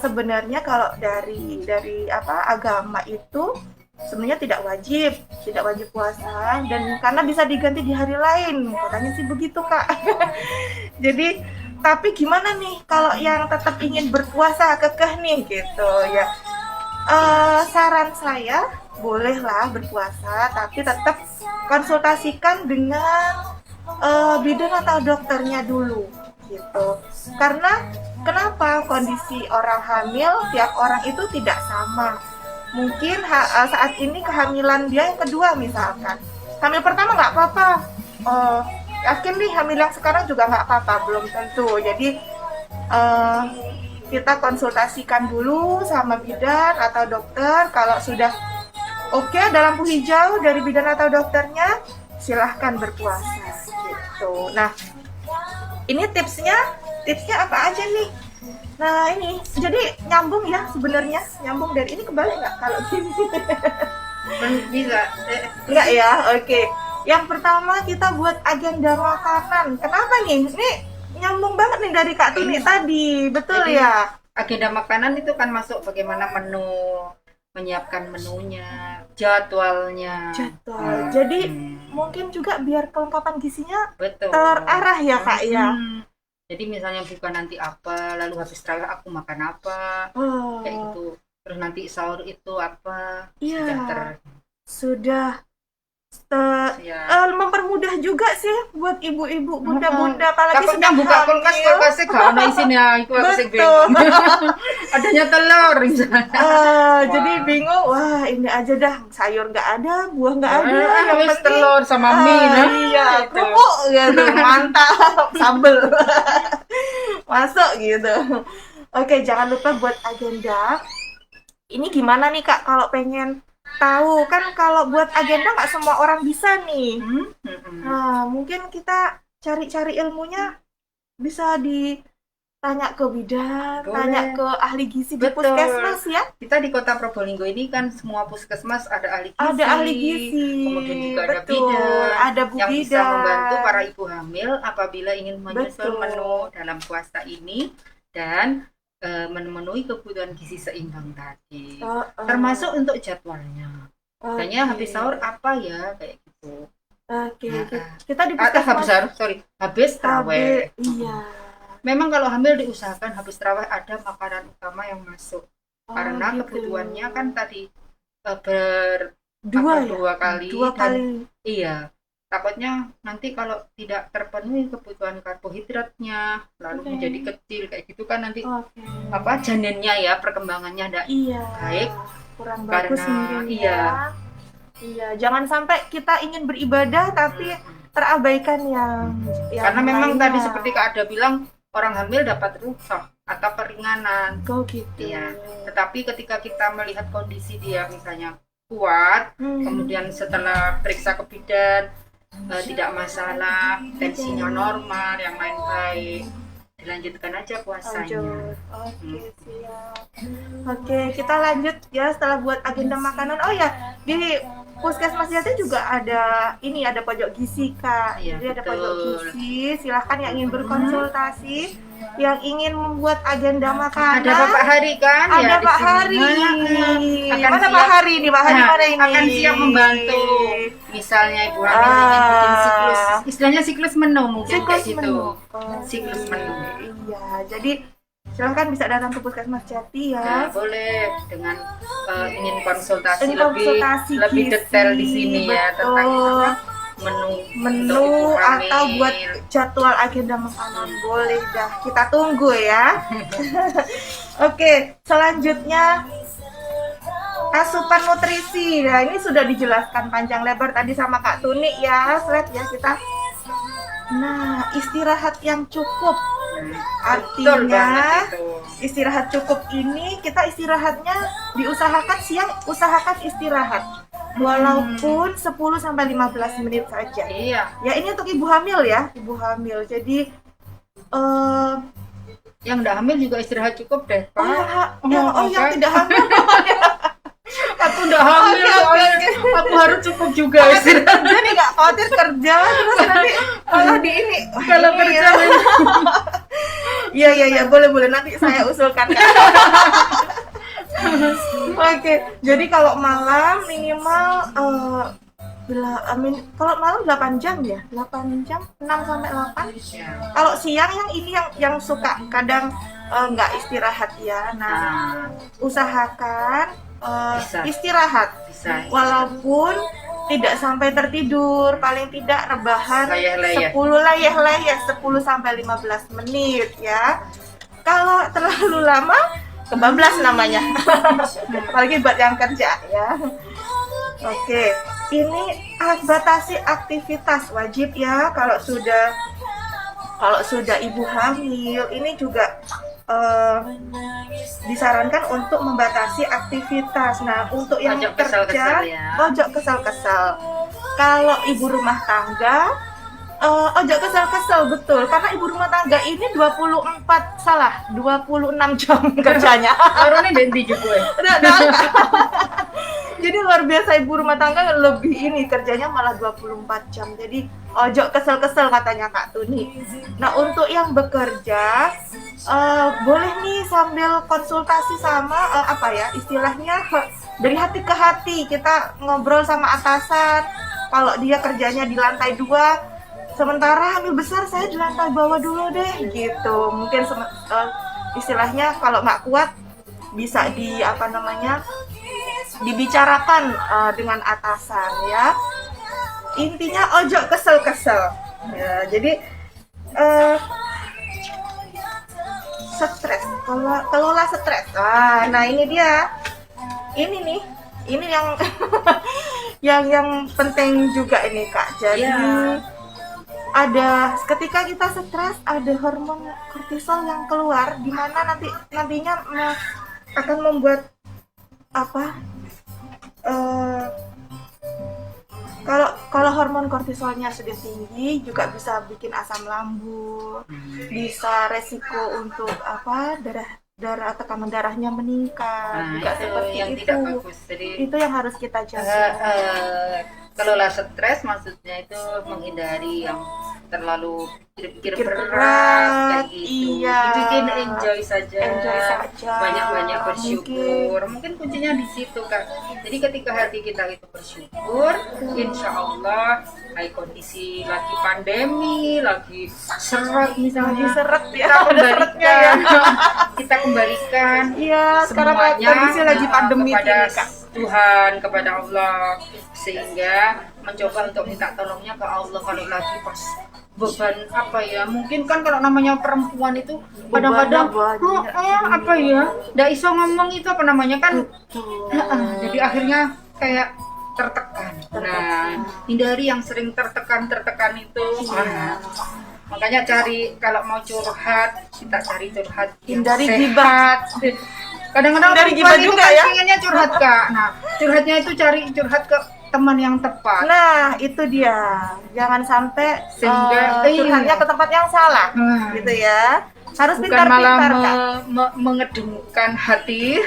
Speaker 1: sebenarnya kalau dari agama itu sebenarnya tidak wajib puasa, dan karena bisa diganti di hari lain, katanya sih begitu Kak. Jadi tapi gimana nih kalau yang tetap ingin berpuasa kekeh nih gitu ya. Saran saya bolehlah berpuasa, tapi tetap konsultasikan dengan bidan atau dokternya dulu gitu. Karena kenapa, kondisi orang hamil tiap orang itu tidak sama. Mungkin saat ini kehamilan dia yang kedua misalkan, hamil pertama nggak apa-apa, yakin nih hamil yang sekarang juga nggak apa-apa, belum tentu. Jadi kita konsultasikan dulu sama bidan atau dokter. Kalau sudah oke, ada lampu hijau dari bidan atau dokternya, silahkan berpuasa gitu. Nah, ini tipsnya apa aja nih? Nah ini jadi nyambung ya, sebenarnya nyambung dari ini, kebalik nggak kalau gini?
Speaker 2: Bisa.
Speaker 1: Enggak ya, oke. Yang pertama kita buat agenda makanan. Kenapa nih? Ini nyambung banget nih dari Kak Tini tadi, betul. Jadi, ya?
Speaker 2: Agenda makanan itu kan masuk bagaimana menu, menyiapkan menunya, jadwalnya.
Speaker 1: Jadi mungkin juga biar kelengkapan gizinya
Speaker 2: betul
Speaker 1: terarah ya Kak ya.
Speaker 2: Jadi misalnya buka nanti apa, lalu habis terawih aku makan apa, kayak gitu. Terus nanti sahur itu apa,
Speaker 1: sudah mempermudah juga sih buat ibu-ibu, bunda-bunda, apalagi
Speaker 2: takutnya buka kulkas, kulkasnya gak ada isinya, itu aku sih bingung. Adanya telur misalnya.
Speaker 1: Jadi bingung, wah ini aja dah, sayur nggak ada, buah nggak ada, yang penting
Speaker 2: telur sama mie.
Speaker 1: Iya, kerupuk gitu, mantap, sambel masuk gitu. Oke, jangan lupa buat agenda. Ini gimana nih Kak, kalau pengen tahu, kan kalau buat agenda nggak semua orang bisa nih. Nah, mungkin kita cari-cari ilmunya bisa ditanya ke bidan, tanya ke ahli gizi di puskesmas ya.
Speaker 2: Kita di Kota Probolinggo ini kan semua puskesmas ada ahli gizi.
Speaker 1: Ada ahli gizi.
Speaker 2: Kemudian juga ada bidan,
Speaker 1: ada Bu
Speaker 2: yang
Speaker 1: bidan
Speaker 2: bisa membantu para ibu hamil apabila ingin menyusun menu dalam puasa ini dan memenuhi kebutuhan gizi seimbang tadi, termasuk untuk jadwalnya. Misalnya habis sahur apa ya, kayak gitu.
Speaker 1: Kita di puskesmas
Speaker 2: habis tarawih.
Speaker 1: Iya.
Speaker 2: Memang kalau hamil diusahakan habis tarawih ada makanan utama yang masuk, karena kebutuhannya kan tadi dua kali. Iya. Takutnya nanti kalau tidak terpenuhi kebutuhan karbohidratnya, lalu menjadi kecil kayak gitu kan nanti janinnya ya perkembangannya enggak baik,
Speaker 1: kurang bagus
Speaker 2: karena
Speaker 1: mungkin ya. Iya, jangan sampai kita ingin beribadah tapi terabaikan yang
Speaker 2: Karena memang
Speaker 1: lainnya.
Speaker 2: tadi seperti Kak Ada bilang, orang hamil dapat rukhsah atau keringanan.
Speaker 1: Oh gitu.
Speaker 2: Iya. Tetapi ketika kita melihat kondisi dia misalnya kuat, kemudian setelah periksa ke bidan tidak masalah, tensinya normal, yang lain baik, dilanjutkan aja puasanya.
Speaker 1: Lanjut. Oke, siap. Oke, kita lanjut ya setelah buat agenda makanan. Oh ya, di Puskesmas Jati juga ada ini, ada pojok gizi, Kak.
Speaker 2: Iya,
Speaker 1: Jadi ada
Speaker 2: betul.
Speaker 1: pojok gizi. Silahkan yang ingin berkonsultasi, yang ingin membuat agenda makanan.
Speaker 2: Ada Bapak Hari kan?
Speaker 1: Ada
Speaker 2: ya, di
Speaker 1: Pak
Speaker 2: sini.
Speaker 1: Hari.
Speaker 2: Akan
Speaker 1: Mana
Speaker 2: siap-
Speaker 1: Pak Hari nih? Pak Hari
Speaker 2: Nah,
Speaker 1: mana ini?
Speaker 2: akan siap membantu. Misalnya ibu hamil ingin bikin siklus, istilahnya siklus menu mungkin
Speaker 1: Siklus
Speaker 2: kayak gitu.
Speaker 1: menu.
Speaker 2: Siklus menu.
Speaker 1: Iya, jadi silahkan bisa datang ke Puskesmas Jati
Speaker 2: Nah,
Speaker 1: ya.
Speaker 2: boleh dengan ingin konsultasi
Speaker 1: Ini
Speaker 2: lebih
Speaker 1: konsultasi
Speaker 2: lebih
Speaker 1: gizi,
Speaker 2: detail di sini ya tentang
Speaker 1: betul.
Speaker 2: menu
Speaker 1: Menu
Speaker 2: untuk ibu hamil.
Speaker 1: atau buat jadwal agenda makanan, boleh dah, kita tunggu ya. Oke, selanjutnya asupan nutrisi. Nah, ini sudah dijelaskan panjang lebar tadi sama Kak Tuni ya, slide ya kita. Nah, istirahat yang cukup.
Speaker 2: Betul
Speaker 1: Artinya
Speaker 2: banget itu.
Speaker 1: istirahat cukup ini kita istirahatnya diusahakan siang, usahakan istirahat walaupun 10 sampai 15 menit saja.
Speaker 2: Iya,
Speaker 1: Ya ini untuk ibu hamil ya, ibu hamil. Jadi
Speaker 2: yang udah hamil juga istirahat cukup deh, Pak.
Speaker 1: yang
Speaker 2: Kan?
Speaker 1: tidak hamil
Speaker 2: Aku udah hamil,
Speaker 1: Oke,
Speaker 2: soalnya
Speaker 1: oke.
Speaker 2: aku harus cukup juga istirahat.
Speaker 1: jadi nggak khawatir kerja terus nanti malah di ini.
Speaker 2: Kalau
Speaker 1: Ini
Speaker 2: kerja
Speaker 1: ya. Iya boleh nanti saya usulkan. Oke, jadi kalau malam minimal kalau malam 8 jam ya, 8 jam, 6 sampai 8.
Speaker 2: Ya.
Speaker 1: Kalau siang yang ini yang suka kadang nggak istirahat ya. Nah, usahakan
Speaker 2: Bisa.
Speaker 1: istirahat
Speaker 2: Bisa.
Speaker 1: walaupun tidak sampai tertidur, paling tidak rebahan
Speaker 2: Layah-layah.
Speaker 1: 10 layah-layah 10 sampai 15 menit ya. Kalau terlalu lama kebablas namanya. Apalagi buat yang kerja ya. Oke, ini batasi aktivitas wajib ya kalau sudah ibu hamil. Ini juga disarankan untuk membatasi aktivitas. Nah, untuk yang
Speaker 2: Ojo
Speaker 1: kerja,
Speaker 2: kesel-kesel ya.
Speaker 1: ojo kesel-kesel. Kalau ibu rumah tangga, ojo kesel-kesel, betul. Karena ibu rumah tangga ini 26 jam kerjanya.
Speaker 2: Orang ini di juga.
Speaker 1: Jadi luar biasa, ibu rumah tangga lebih ini kerjanya malah 24 jam. Jadi ojo kesel-kesel katanya Kak Tuni. Nah, untuk yang bekerja boleh nih sambil konsultasi sama istilahnya dari hati ke hati, kita ngobrol sama atasan. Kalau dia kerjanya di lantai 2, sementara hamil besar saya di lantai bawah dulu deh gitu. Mungkin istilahnya kalau nggak kuat bisa dibicarakan dengan atasan ya. Intinya ojo kesel-kesel ya. Jadi stres, kelola stres. Nah ini dia, ini yang yang penting juga ini Kak. Jadi ada ketika kita stres ada hormon kortisol yang keluar, di mana nantinya akan membuat kalau hormon kortisolnya sudah tinggi juga bisa bikin asam lambung, bisa resiko untuk darah tekanan darahnya meningkat, juga
Speaker 2: itu
Speaker 1: seperti
Speaker 2: yang
Speaker 1: itu.
Speaker 2: tidak bagus. Jadi
Speaker 1: Itu yang harus kita jaga.
Speaker 2: kelola stres maksudnya itu menghindari yang terlalu pikir berat kayak gitu.
Speaker 1: Iya.
Speaker 2: Bikin enjoy saja. Banyak-banyak
Speaker 1: Mungkin.
Speaker 2: bersyukur. Mungkin kuncinya di situ Kak. Jadi ketika hati kita itu bersyukur, insya Allah kayak kondisi lagi pandemi, lagi seret misalnya,
Speaker 1: Lagi seret ya,
Speaker 2: kita
Speaker 1: ada seretnya ya.
Speaker 2: kita kembalikan
Speaker 1: Iya, sekarang
Speaker 2: semuanya
Speaker 1: kondisi lagi pandemi
Speaker 2: kepada
Speaker 1: ini, Kak.
Speaker 2: Tuhan, kepada Allah, sehingga mencoba untuk minta tolongnya ke Allah kalau lagi pas beban mungkin kan kalau namanya perempuan itu kadang-kadang nggak iso ngomong itu kan jadi akhirnya kayak tertekan. Nah, hindari yang sering tertekan itu. Nah, makanya cari kalau mau curhat, kita cari curhat yang
Speaker 1: Hindari
Speaker 2: sehat. Kadang-kadang
Speaker 1: Hindari
Speaker 2: perempuan
Speaker 1: gibah
Speaker 2: itu
Speaker 1: juga
Speaker 2: kan
Speaker 1: ya.
Speaker 2: pengennya curhat, Kak. Nah, curhatnya itu cari curhat ke teman yang tepat.
Speaker 1: Nah, itu dia. Jangan sampai
Speaker 2: Sehingga
Speaker 1: curhatnya ke tempat yang salah, gitu ya. Harus
Speaker 2: bukan malah
Speaker 1: pintar-pintar, Kak.
Speaker 2: mengedungkan hati.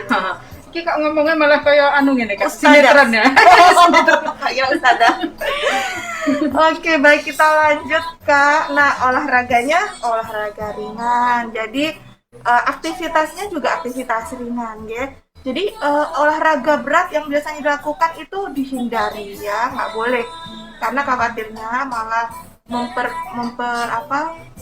Speaker 2: Ki Kak ngomongnya malah kayak anu ngene Kak,
Speaker 1: Ustazah.
Speaker 2: sinetron ya.
Speaker 1: Ya Ustazah. Oke, baik, kita lanjut, Kak. Nah, olahraganya olahraga ringan. Jadi aktivitasnya juga aktivitas ringan, ya. Jadi olahraga berat yang biasanya dilakukan itu dihindari ya, nggak boleh. Karena khawatirnya malah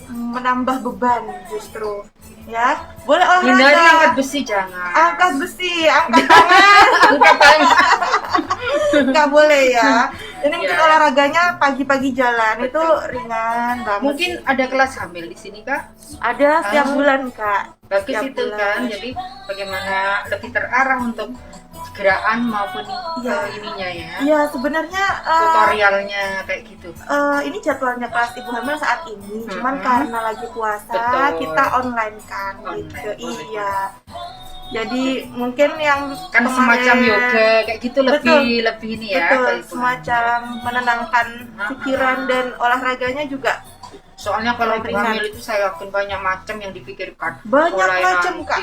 Speaker 1: menambah beban justru. Ya, boleh
Speaker 2: Hindari angkat
Speaker 1: olahraga.
Speaker 2: besi jangan.
Speaker 1: Angkat besi, angkat tangan.
Speaker 2: Angkat tangan.
Speaker 1: Nggak boleh ya. Ini mungkin
Speaker 2: Ya.
Speaker 1: olahraganya pagi-pagi jalan itu ringan banget.
Speaker 2: Mungkin ada kelas hamil di sini Kak.
Speaker 1: Ada setiap bulan, Kak.
Speaker 2: Bagus
Speaker 1: Setiap
Speaker 2: itu
Speaker 1: bulan.
Speaker 2: kan. Jadi bagaimana lebih terarah untuk gerakan maupun
Speaker 1: Iya.
Speaker 2: ininya ya.
Speaker 1: Iya, sebenarnya
Speaker 2: Tutorialnya kayak gitu.
Speaker 1: ini jadwalnya kelas ibu hamil saat ini. Cuman
Speaker 2: Mhm.
Speaker 1: karena lagi puasa,
Speaker 2: Betul.
Speaker 1: kita online kan
Speaker 2: Online,
Speaker 1: gitu.
Speaker 2: boleh.
Speaker 1: Iya. Jadi mungkin yang
Speaker 2: Kan
Speaker 1: kemarin-
Speaker 2: semacam yoga kayak gitu lebih ini ya.
Speaker 1: betul,
Speaker 2: kayak gitu.
Speaker 1: semacam menenangkan pikiran dan olahraganya juga
Speaker 2: Soalnya kalau ibu
Speaker 1: ringan.
Speaker 2: hamil itu saya yakin banyak macam yang dipikirkan.
Speaker 1: Banyak
Speaker 2: Mulai
Speaker 1: macam,
Speaker 2: nanti
Speaker 1: Kak.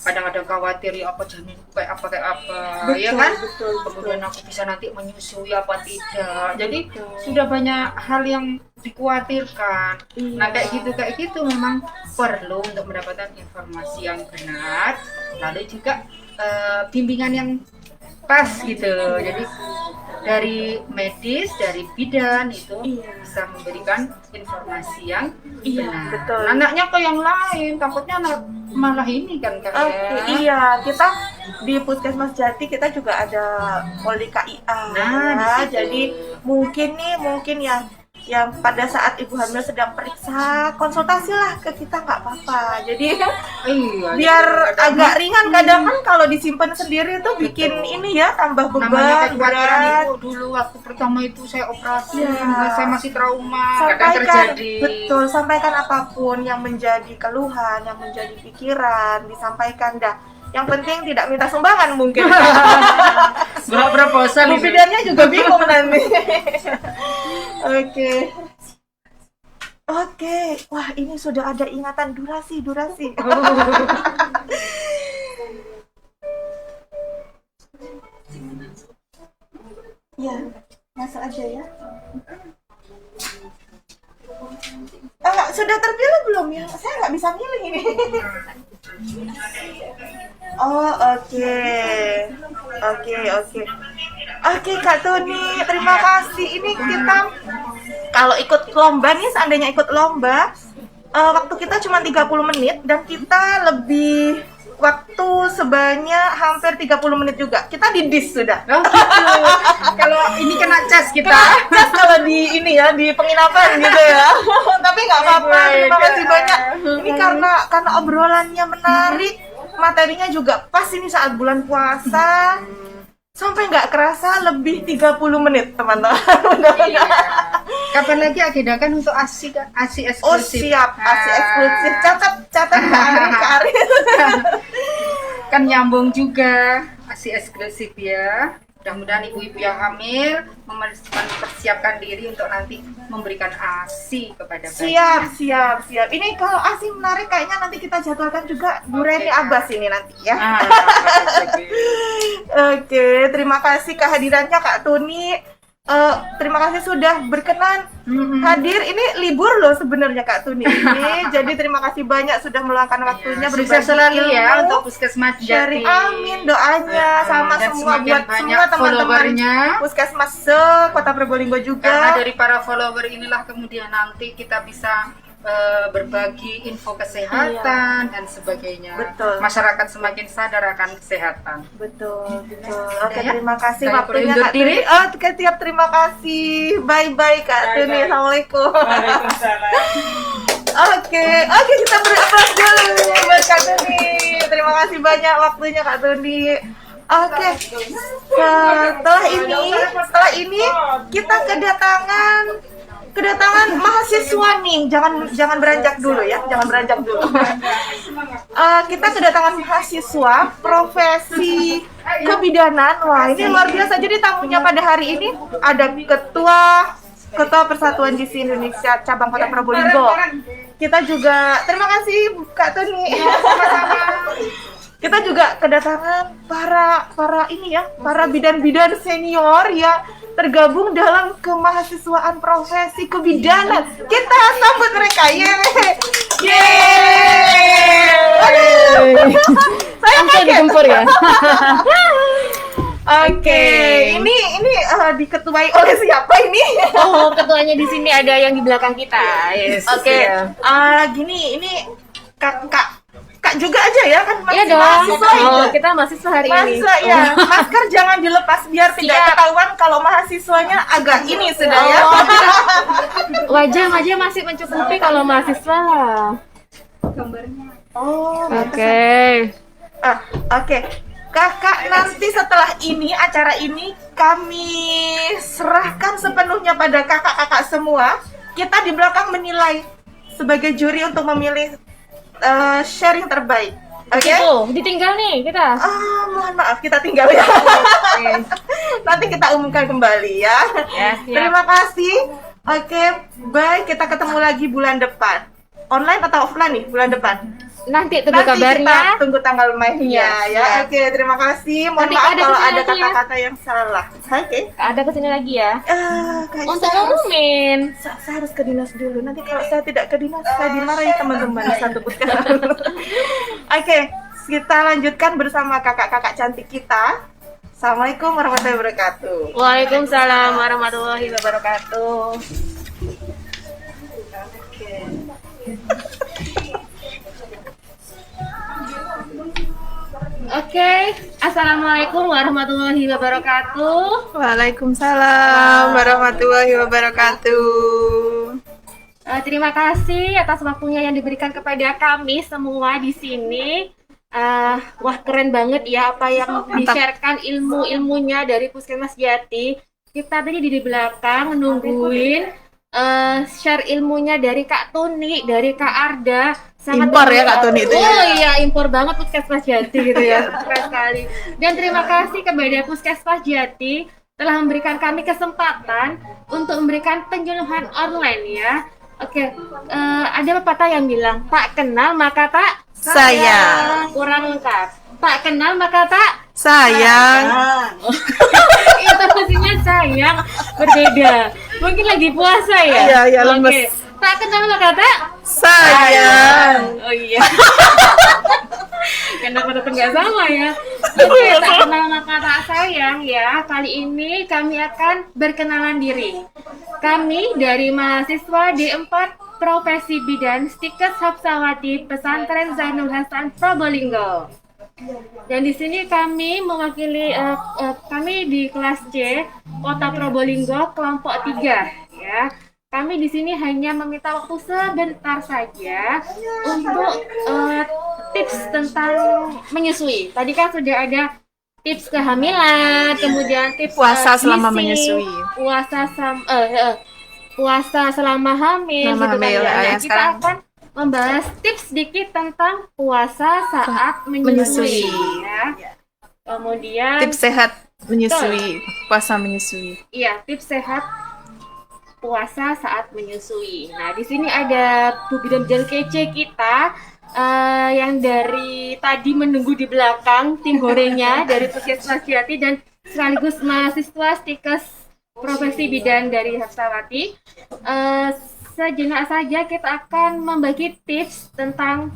Speaker 2: kadang-kadang khawatir ya apa janinku kayak apa
Speaker 1: Betul,
Speaker 2: ya kan?
Speaker 1: betul,
Speaker 2: Kemudian aku bisa nanti menyusui apa tidak. Jadi
Speaker 1: Betul.
Speaker 2: sudah banyak hal yang dikhawatirkan.
Speaker 1: Iya.
Speaker 2: Nah kayak gitu memang perlu untuk mendapatkan informasi yang benar. Lalu juga bimbingan yang pas gitu. Jadi dari medis, dari bidan itu
Speaker 1: Iya.
Speaker 2: bisa memberikan informasi yang
Speaker 1: Iya,
Speaker 2: benar.
Speaker 1: betul.
Speaker 2: Anaknya ke yang lain, takutnya malah ini kan Kak
Speaker 1: Oke,
Speaker 2: ya.
Speaker 1: iya, kita di Puskesmas Jati kita juga ada poli KIA.
Speaker 2: Nah, di
Speaker 1: ya.
Speaker 2: situ.
Speaker 1: Jadi mungkin yang pada saat ibu hamil sedang periksa, konsultasilah ke kita, nggak apa-apa. Jadi
Speaker 2: Iya,
Speaker 1: biar
Speaker 2: jadi
Speaker 1: agak ringan. Kadang kan kalau disimpan sendiri tuh bikin
Speaker 2: Betul.
Speaker 1: ini ya, tambah
Speaker 2: namanya
Speaker 1: beban
Speaker 2: kekhawatiran
Speaker 1: berat.
Speaker 2: ibu dulu waktu pertama itu saya operasi,
Speaker 1: Iya.
Speaker 2: saya masih trauma, kadang
Speaker 1: Sampaikan,
Speaker 2: terjadi.
Speaker 1: betul, sampaikan apapun yang menjadi keluhan, yang menjadi pikiran, disampaikan dah. Yang penting tidak minta sumbangan mungkin.
Speaker 2: Berapa bosan
Speaker 1: Bu
Speaker 2: itu?
Speaker 1: bidannya juga bingung nanti. Oke. Oke, wah ini sudah ada ingatan durasi. Ya, masuk aja ya. Sudah terpilih belum ya? Saya nggak bisa milih ini. Oh, oke. Oke, Kak Tuni, terima kasih. Ini kita kalau ikut lomba nih, seandainya ikut lomba, waktu kita cuma 30 menit dan kita lebih waktu sebanyak hampir 30 menit juga. Kita di dis sudah.
Speaker 2: Oh gitu. Kalau ini kena cas kita.
Speaker 1: Just kalau di ini ya, di penginapan gitu ya. Tapi nggak apa-apa, terima kasih banyak. Ini karena obrolannya menarik, materinya juga pas ini saat bulan puasa. Sampai nggak kerasa lebih 30 menit, teman-teman.
Speaker 2: Iya. Kapan lagi agendakan untuk ASI eksklusif?
Speaker 1: Oh siap, ASI eksklusif. Catat Kak Ari.
Speaker 2: Kan nyambung juga ASI eksklusif ya. Mudah-mudahan ibu-ibu yang hamil mempersiapkan diri untuk nanti memberikan ASI kepada bayinya.
Speaker 1: Siap. Ini kalau ASI menarik, kayaknya nanti kita jadwalkan juga Bu Reni Abbas ini nanti ya.
Speaker 2: Ah,
Speaker 1: Oke, terima kasih kehadirannya Kak Tuni. Terima kasih sudah berkenan hadir. Ini libur loh sebenarnya Kak Tuni ini. Jadi terima kasih banyak sudah meluangkan waktunya
Speaker 2: sukses selalu ya untuk Puskesmas Jati.
Speaker 1: sharing. Amin doanya sama
Speaker 2: Dan
Speaker 1: semua
Speaker 2: semakin
Speaker 1: buat
Speaker 2: banyak
Speaker 1: semua teman-teman
Speaker 2: followernya.
Speaker 1: Puskesmas Kota Probolinggo
Speaker 2: Karena
Speaker 1: juga.
Speaker 2: dari para follower inilah kemudian nanti kita bisa berbagi info kesehatan dan sebagainya.
Speaker 1: Betul.
Speaker 2: Masyarakat semakin sadar akan kesehatan.
Speaker 1: Betul. Oke,
Speaker 2: Ya,
Speaker 1: terima kasih
Speaker 2: saya
Speaker 1: waktunya
Speaker 2: undur
Speaker 1: Kak Tuni.
Speaker 2: diri.
Speaker 1: Oke, tiap terima kasih. Bye Kak Tuni.
Speaker 2: Bye-bye.
Speaker 1: Assalamualaikum.
Speaker 2: Waalaikumsalam.
Speaker 1: Oke, kita beri aplaus dulu buat Kak Tuni. Terima kasih banyak waktunya Kak Tuni. Oke, setelah ini kita kedatangan mahasiswa nih. Jangan beranjak dulu ya, jangan beranjak dulu. Kita kedatangan mahasiswa profesi kebidanan. Wah, ini luar biasa. Jadi tamunya pada hari ini ada Ketua Persatuan Gizi Indonesia Cabang Kota Probolinggo. Kita juga terima kasih Kak Tuni. Kita juga kedatangan para bidan-bidan senior ya tergabung dalam kemahasiswaan profesi kebidanan. Kita sambut mereka. Saya
Speaker 3: langsung digempur ya.
Speaker 1: Oke, ini diketuai oleh siapa ini?
Speaker 3: Oh, ketuanya di sini ada yang di belakang kita. Yes.
Speaker 1: Oke,
Speaker 3: Ya.
Speaker 1: ini kak juga aja ya kan
Speaker 3: Iya dong.
Speaker 1: mahasiswa ya?
Speaker 3: Oh, kita mahasiswa hari ini.
Speaker 1: Mahasiswa ya, masker jangan dilepas biar tidak
Speaker 3: Siap.
Speaker 1: ketahuan kalau mahasiswanya agak ini sudah ya.
Speaker 3: Wajah masih mencukupi kalau mahasiswa.
Speaker 1: Oh,
Speaker 3: Oke.
Speaker 1: Oke. Kakak, nanti setelah acara ini kami serahkan sepenuhnya pada kakak-kakak semua. Kita di belakang menilai sebagai juri untuk memilih sharing terbaik. Oke?
Speaker 3: Tuh, ditinggal nih kita.
Speaker 1: Mohon maaf kita tinggal ya. Nanti kita umumkan kembali ya.
Speaker 3: Ya, siap.
Speaker 1: Terima kasih. Oke, bye. Kita ketemu lagi bulan depan. Online atau offline nih bulan depan?
Speaker 3: Nanti tunggu
Speaker 1: Nanti
Speaker 3: kabarnya.
Speaker 1: kita tunggu tanggal mainnya
Speaker 3: Iya,
Speaker 1: ya.
Speaker 3: siap.
Speaker 1: Oke, terima kasih. Mohon
Speaker 3: Nanti
Speaker 1: maaf
Speaker 3: ada
Speaker 1: kalau
Speaker 3: kesini
Speaker 1: ada
Speaker 3: lagi ya.
Speaker 1: kata-kata yang salah. Oke.
Speaker 3: Ada kesini lagi ya.
Speaker 1: Kayaknya
Speaker 3: Untuk
Speaker 1: saya
Speaker 3: ngumumin.
Speaker 1: harus ke dinas dulu. Nanti kalau saya tidak ke dinas, saya dimarahi teman-teman satu puskesmas. Oke, kita lanjutkan bersama kakak-kakak cantik kita. Assalamualaikum warahmatullahi wabarakatuh.
Speaker 3: Waalaikumsalam warahmatullahi wabarakatuh. Oke, assalamualaikum warahmatullahi wabarakatuh.
Speaker 1: Waalaikumsalam warahmatullahi wabarakatuh.
Speaker 3: Terima kasih atas waktunya yang diberikan kepada kami semua di sini. Wah, keren banget ya apa yang di-sharekan ilmu-ilmunya dari Puskesmas Jati. Kita tadi di belakang nungguin share ilmunya dari Kak Tuni, dari Kak Arda.
Speaker 1: Impor ya Kak Tuni itu ya?
Speaker 3: Oh iya, impor banget Puskesmas Jati gitu ya. Keren sekali. Dan terima kasih kepada Puskesmas Jati telah memberikan kami kesempatan untuk memberikan penyuluhan online ya. Oke, ada pepatah yang bilang tak kenal maka tak
Speaker 1: Sayang.
Speaker 3: kurang lengkap. Tak kenal maka tak
Speaker 1: Sayang.
Speaker 3: itu maksudnya sayang berbeda. Mungkin lagi puasa ya.
Speaker 1: Iya, lemes.
Speaker 3: Oke. Tak kenal maka tak
Speaker 1: Sayang.
Speaker 3: Oh iya. Kenapa tetap nggak sama ya? Oke, tak kenal maka tak sayang ya. Kali ini kami akan berkenalan diri. Kami dari mahasiswa D4 Profesi Bidan Stikes Hapsawati Pesantren Zainul Hasan Probolinggo. Dan di sini kami mewakili kami di kelas C Kota Probolinggo kelompok 3 ya. Kami di sini hanya meminta waktu sebentar saja untuk tips tentang menyusui. Tadi kan sudah ada tips kehamilan, kemudian tips
Speaker 1: Puasa selama
Speaker 3: gizi,
Speaker 1: menyusui.
Speaker 3: puasa selama hamil,
Speaker 1: Selama
Speaker 3: gitu kan
Speaker 1: hamil,
Speaker 3: ya.
Speaker 1: yang
Speaker 3: Nah, kita
Speaker 1: sekarang.
Speaker 3: akan membahas tips sedikit tentang puasa saat menyusui. Ya. Kemudian
Speaker 1: Tips sehat menyusui, puasa menyusui.
Speaker 3: iya, tips sehat puasa saat menyusui. Nah, di sini ada Bu Bidan-bidan kece kita yang dari tadi menunggu di belakang tim gorengnya dari Puskesmas Jati dan sekaligus mahasiswa Stikes Profesi Bidan dari Hapsawati. Sejenak saja kita akan membagi tips tentang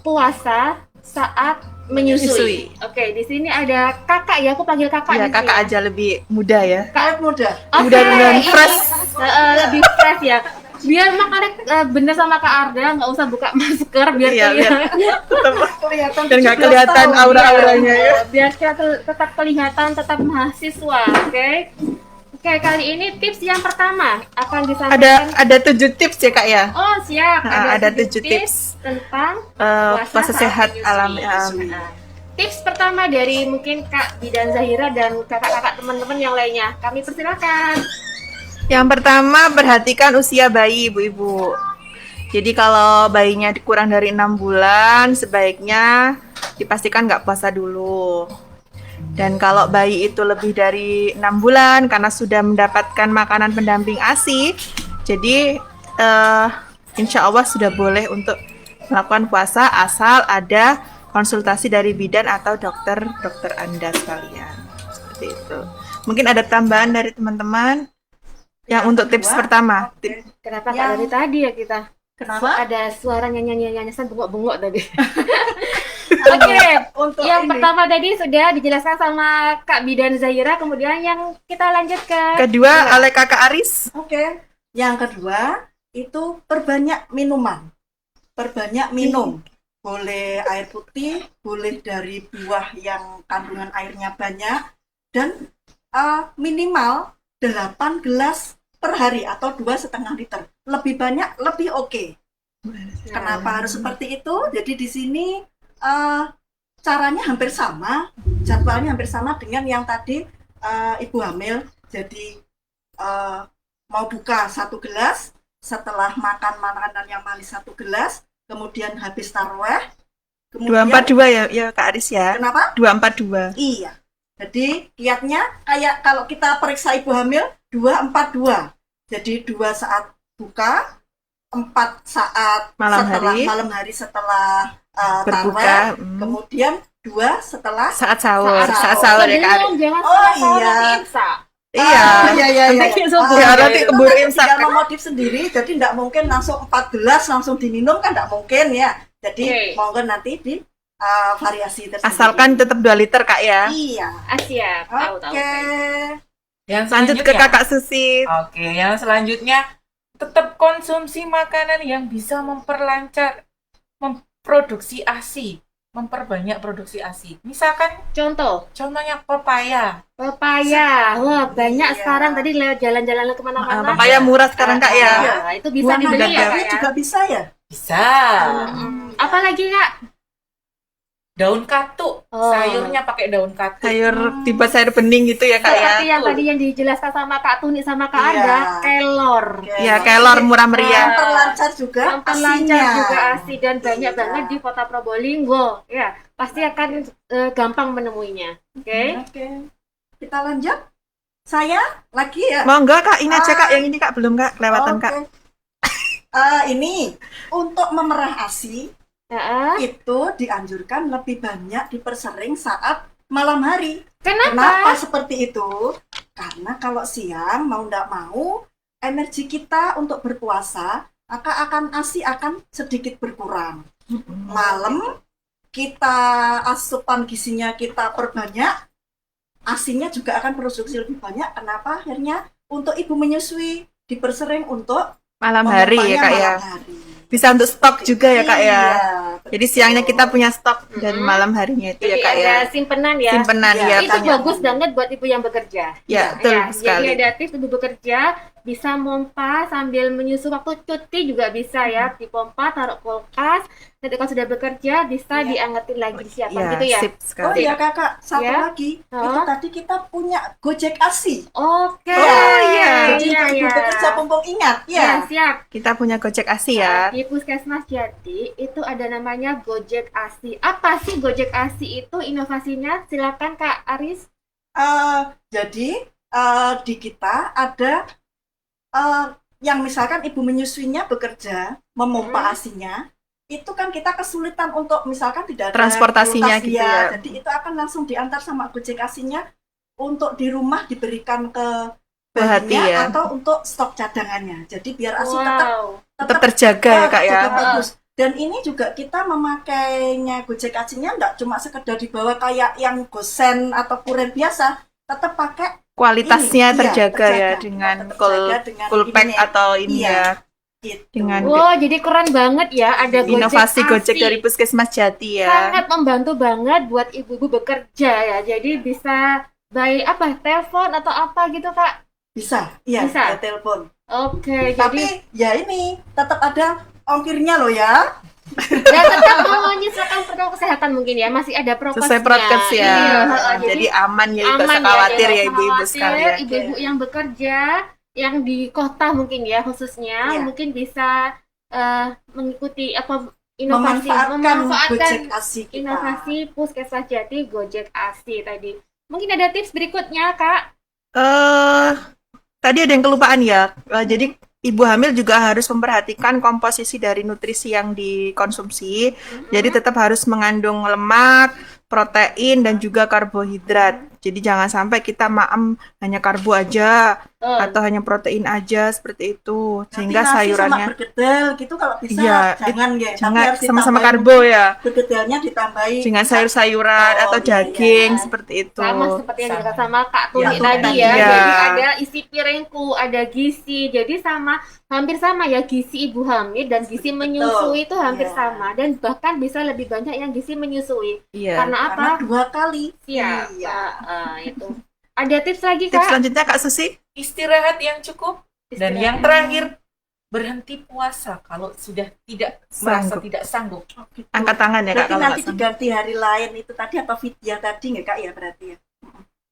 Speaker 3: puasa saat menyusui. Oke, di sini ada kakak ya, aku panggil kakak.
Speaker 1: Ya,
Speaker 3: di sini
Speaker 1: kakak
Speaker 3: ya.
Speaker 1: aja lebih muda ya.
Speaker 3: Kak muda.
Speaker 1: Muda dan fresh.
Speaker 3: Lebih fresh ya. Biar makanya bener sama Kak Arda nggak usah buka masker biar
Speaker 1: Iya,
Speaker 3: kelihatan
Speaker 1: Dan nggak kelihatan aura-auranya ya.
Speaker 3: biar kita tetap kelihatan tetap mahasiswa. Oke. Oke, kali ini tips yang pertama akan disampaikan.
Speaker 1: Ada 7 tips ya Kak ya.
Speaker 3: Oh, siap.
Speaker 1: Ada 7 tips
Speaker 3: tentang
Speaker 1: puasa
Speaker 3: saat
Speaker 1: sehat
Speaker 3: menyusui.
Speaker 1: alami.
Speaker 3: Nah, tips pertama dari mungkin Kak Bidan Zahira dan kakak-kakak teman-teman yang lainnya. Kami persilakan.
Speaker 1: Yang pertama, perhatikan usia bayi, ibu-ibu. Jadi kalau bayinya kurang dari 6 bulan, sebaiknya dipastikan nggak puasa dulu. Dan kalau bayi itu lebih dari 6 bulan, karena sudah mendapatkan makanan pendamping ASI, jadi insya Allah sudah boleh untuk melakukan puasa asal ada konsultasi dari bidan atau dokter Anda sekalian. Seperti itu. Mungkin ada tambahan dari teman-teman yang untuk tips pertama.
Speaker 3: Kenapa Kak dari tadi ya kita?
Speaker 4: Kenapa?
Speaker 3: Ada suara nyanyi-nyanyian bengok-bengok tadi. Oke,
Speaker 4: Untuk
Speaker 3: yang
Speaker 4: ini.
Speaker 3: pertama tadi sudah dijelaskan sama Kak Bidan Zahira, kemudian yang kita lanjut ke
Speaker 1: Kedua oleh Kakak Aris.
Speaker 4: Oke. Yang kedua itu perbanyak minuman. Perbanyak minum. Boleh air putih, boleh dari buah yang kandungan airnya banyak, dan minimal 8 gelas per hari atau 2,5 liter. Lebih banyak, lebih oke. Kenapa harus seperti itu? Jadi di sini caranya hampir sama, jadwalnya hampir sama dengan yang tadi ibu hamil. Jadi mau buka 1 gelas, setelah makan makanan yang manis 1 gelas, kemudian habis taraweh, kemudian
Speaker 1: 242 ya Kak Aris ya.
Speaker 4: kenapa?
Speaker 1: 242.
Speaker 4: Iya. Jadi kiatnya kayak kalau kita periksa ibu hamil 242. Jadi 2 saat buka, 4 saat
Speaker 1: Malam
Speaker 4: setelah
Speaker 1: hari.
Speaker 4: malam hari setelah
Speaker 1: Berbuka,
Speaker 4: taraweh,
Speaker 1: mm.
Speaker 4: kemudian 2 setelah
Speaker 1: Saat sahur,
Speaker 4: Saat
Speaker 1: saat
Speaker 4: sahur.
Speaker 1: sahur ya Kak Aris.
Speaker 3: sebelum jangan
Speaker 4: Oh,
Speaker 3: salah sahur
Speaker 4: iya.
Speaker 3: nanti imsak.
Speaker 1: Iya.
Speaker 4: iya.
Speaker 3: Nanti subuh.
Speaker 1: Ya, nanti
Speaker 4: itu
Speaker 1: keburu
Speaker 4: kan
Speaker 1: imsak.
Speaker 4: tinggal memodif sendiri, jadi tidak mungkin langsung 4 gelas langsung diminum kan tidak mungkin ya. Jadi
Speaker 3: Oke.
Speaker 4: monggo nanti di variasi tersendiri.
Speaker 1: Asalkan tetap 2 liter Kak ya.
Speaker 4: Iya.
Speaker 3: Siap, tahu.
Speaker 4: Oke.
Speaker 5: Yang
Speaker 1: Lanjut ke
Speaker 5: selanjutnya.
Speaker 1: Kakak Susi.
Speaker 5: Oke, yang selanjutnya tetap konsumsi makanan yang bisa memperlancar memproduksi ASI, memperbanyak produksi ASI. Misalkan contohnya pepaya.
Speaker 3: Pepaya. Wah, banyak
Speaker 4: Iya.
Speaker 3: sekarang tadi lewat jalan-jalan kemana-mana.
Speaker 1: Papaya murah sekarang Kak ya.
Speaker 4: Iya.
Speaker 3: Itu bisa
Speaker 4: Buah
Speaker 3: dibeli
Speaker 4: mangga
Speaker 3: ya, Kak
Speaker 4: gawi
Speaker 3: ya?
Speaker 4: juga bisa ya?
Speaker 5: Bisa.
Speaker 3: Apalagi Kak?
Speaker 5: Daun katuk,
Speaker 3: Oh.
Speaker 5: sayurnya pakai daun katuk.
Speaker 1: Dibuat sayur bening gitu ya Kak ya.
Speaker 3: Seperti yang tadi yang dijelaskan sama Kak Tuni sama Kak
Speaker 4: Iya.
Speaker 3: Arda, kelor.
Speaker 1: Ya, kelor murah meriah.
Speaker 4: Memperlancar juga
Speaker 3: Memperlancar
Speaker 4: asinya.
Speaker 3: juga ASI dan banyak
Speaker 4: Iya.
Speaker 3: banget di Kota Probolinggo. Ya, pasti akan gampang menemuinya. Oke?
Speaker 4: Oke. Kita lanjut. Saya lagi ya.
Speaker 1: Monggo Kak, ini aja Kak, yang ini Kak belum Kak, kelewatan Kak.
Speaker 4: Oke. Ini untuk memerah ASI
Speaker 3: Heeh.
Speaker 4: itu dianjurkan lebih banyak dipersering saat malam hari.
Speaker 3: Kenapa?
Speaker 4: Kenapa seperti itu? Karena kalau siang mau tidak mau energi kita untuk berpuasa maka akan ASI akan sedikit berkurang. Malam kita asupan gizinya kita perbanyak, ASINya juga akan produksi lebih banyak. Kenapa? Akhirnya untuk ibu menyusui dipersering untuk
Speaker 1: Malam hari ya Kak ya.
Speaker 4: malam hari.
Speaker 1: Bisa untuk stok juga ya Kak ya.
Speaker 4: Iya,
Speaker 1: Jadi siangnya kita punya stok dan malam harinya itu ya
Speaker 3: Jadi
Speaker 1: Kak ya.
Speaker 3: ada simpenan ya.
Speaker 1: Simpenan
Speaker 4: Iya,
Speaker 1: ya.
Speaker 3: Itu
Speaker 1: tanya.
Speaker 3: bagus banget buat ibu yang bekerja.
Speaker 1: Ya, betul
Speaker 3: Ya,
Speaker 1: sekali.
Speaker 3: jadi ada tips ibu bekerja bisa mompa sambil menyusu waktu cuti juga bisa ya, dipompa taruh kulkas, nanti kalau sudah bekerja bisa diangetin lagi disiapkan gitu ya.
Speaker 1: sip
Speaker 4: Oh
Speaker 1: sekali.
Speaker 4: iya kakak, satu
Speaker 3: Ya.
Speaker 4: lagi
Speaker 3: Oh.
Speaker 4: itu tadi kita punya Gojek ASI.
Speaker 3: Oke.
Speaker 1: Oh, iya.
Speaker 4: Jadi
Speaker 3: iya,
Speaker 4: ibu
Speaker 3: iya.
Speaker 4: bekerja mumpung ingat
Speaker 3: Ya,
Speaker 4: ya.
Speaker 3: siap.
Speaker 1: Kita punya Gojek ASI ya.
Speaker 3: Di Puskesmas Jati itu ada namanya Gojek ASI. Apa sih Gojek ASI itu inovasinya? Silakan Kak Aris.
Speaker 4: Jadi di kita ada yang misalkan ibu menyusuinya bekerja memompa ASINya, itu kan kita kesulitan untuk misalkan tidak ada
Speaker 1: Transportasinya
Speaker 4: kulkas,
Speaker 1: gitu
Speaker 4: ya.
Speaker 1: ya.
Speaker 4: Jadi itu akan langsung diantar sama Gojek ASINya untuk di rumah diberikan ke
Speaker 1: Hati
Speaker 4: bayinya
Speaker 1: ya.
Speaker 4: atau untuk stok cadangannya. Jadi biar ASI tetap
Speaker 1: Tetap terjaga ya Kak ya.
Speaker 4: tetap bagus. Dan ini juga kita memakainya Gojek ASINya enggak cuma sekedar dibawa kayak yang gosen atau kurir biasa, tetap pakai
Speaker 1: Kualitasnya
Speaker 4: ini, iya,
Speaker 1: terjaga ya
Speaker 4: terjaga.
Speaker 1: dengan
Speaker 4: Terjaga
Speaker 1: full
Speaker 4: dengan
Speaker 1: pack
Speaker 4: ini.
Speaker 1: atau ini
Speaker 4: Iya.
Speaker 1: ya.
Speaker 4: gitu.
Speaker 1: Dengan
Speaker 3: Wow, jadi keren banget ya ada
Speaker 1: inovasi Gojek
Speaker 3: ASI.
Speaker 1: dari Puskesmas Jati ya.
Speaker 3: Sangat membantu banget buat ibu-ibu bekerja ya. Jadi bisa by apa? Telepon atau apa gitu, Kak?
Speaker 4: Bisa, iya,
Speaker 3: Bisa.
Speaker 4: ya telepon.
Speaker 3: Oke,
Speaker 4: Tapi
Speaker 3: jadi
Speaker 4: ya ini tetap ada ongkirnya loh ya.
Speaker 3: Dan tetap menyesuaikan protokol kesehatan mungkin ya, masih ada prokesnya.
Speaker 6: Sesuai prokes ya.
Speaker 3: Iya,
Speaker 6: Jadi aman ya, tidak usah
Speaker 3: aman
Speaker 6: khawatir
Speaker 3: nggak
Speaker 6: ya
Speaker 3: usah
Speaker 6: ibu-ibu
Speaker 3: khawatir.
Speaker 6: sekalian.
Speaker 3: Ibu-ibu yang bekerja, yang di kota mungkin ya khususnya,
Speaker 4: Iya.
Speaker 3: mungkin bisa mengikuti apa inovasi,
Speaker 4: memanfaatkan Gojek ASI kita.
Speaker 3: inovasi Puskesmas Jati Gojek ASI tadi. Mungkin ada tips berikutnya, Kak.
Speaker 6: Tadi ada yang kelupaan ya. Jadi ibu hamil juga harus memperhatikan komposisi dari nutrisi yang dikonsumsi. Jadi tetap harus mengandung lemak, protein, dan juga karbohidrat. Jadi jangan sampai kita hanya karbo aja atau hanya protein aja seperti itu. Sehingga
Speaker 4: Nanti nasi
Speaker 6: sayurannya
Speaker 4: sama bergedel gitu kalau bisa
Speaker 6: Iya,
Speaker 4: jangan ya. Tapi
Speaker 6: jangan
Speaker 4: harus
Speaker 6: sama-sama
Speaker 4: ditambahin
Speaker 6: karbo ya.
Speaker 4: Bergedelnya ditambahin
Speaker 6: Dengan sayur-sayuran
Speaker 4: Oh,
Speaker 6: atau
Speaker 4: iya,
Speaker 6: daging
Speaker 3: iya.
Speaker 6: seperti itu.
Speaker 3: Sama seperti yang dikatakan sama Kak Tuni
Speaker 4: Ya,
Speaker 3: tadi
Speaker 4: Tuni
Speaker 3: ya.
Speaker 4: tadi.
Speaker 6: Iya.
Speaker 3: Jadi ada isi piringku, ada gizi. Jadi hampir sama ya, gizi ibu hamil dan gizi menyusui itu hampir
Speaker 4: Iya.
Speaker 3: sama, dan bahkan bisa lebih banyak yang gizi menyusui.
Speaker 6: Iya.
Speaker 3: Karena apa?
Speaker 4: karena 2 kali.
Speaker 3: Siap.
Speaker 4: Iya.
Speaker 3: Itu. Ada tips lagi,
Speaker 6: Tips
Speaker 3: Kak?
Speaker 6: selanjutnya Kak Susi?
Speaker 5: Istirahat yang cukup. Dan yang terakhir, berhenti puasa kalau sudah tidak merasa
Speaker 6: Sanggup.
Speaker 5: tidak sanggup.
Speaker 6: Angkat tangan ya Kak
Speaker 4: Berarti
Speaker 6: kalau
Speaker 4: nanti
Speaker 6: nggak salah.
Speaker 4: diganti hari lain itu tadi apa vidya tadi nggak Kak ya berarti ya?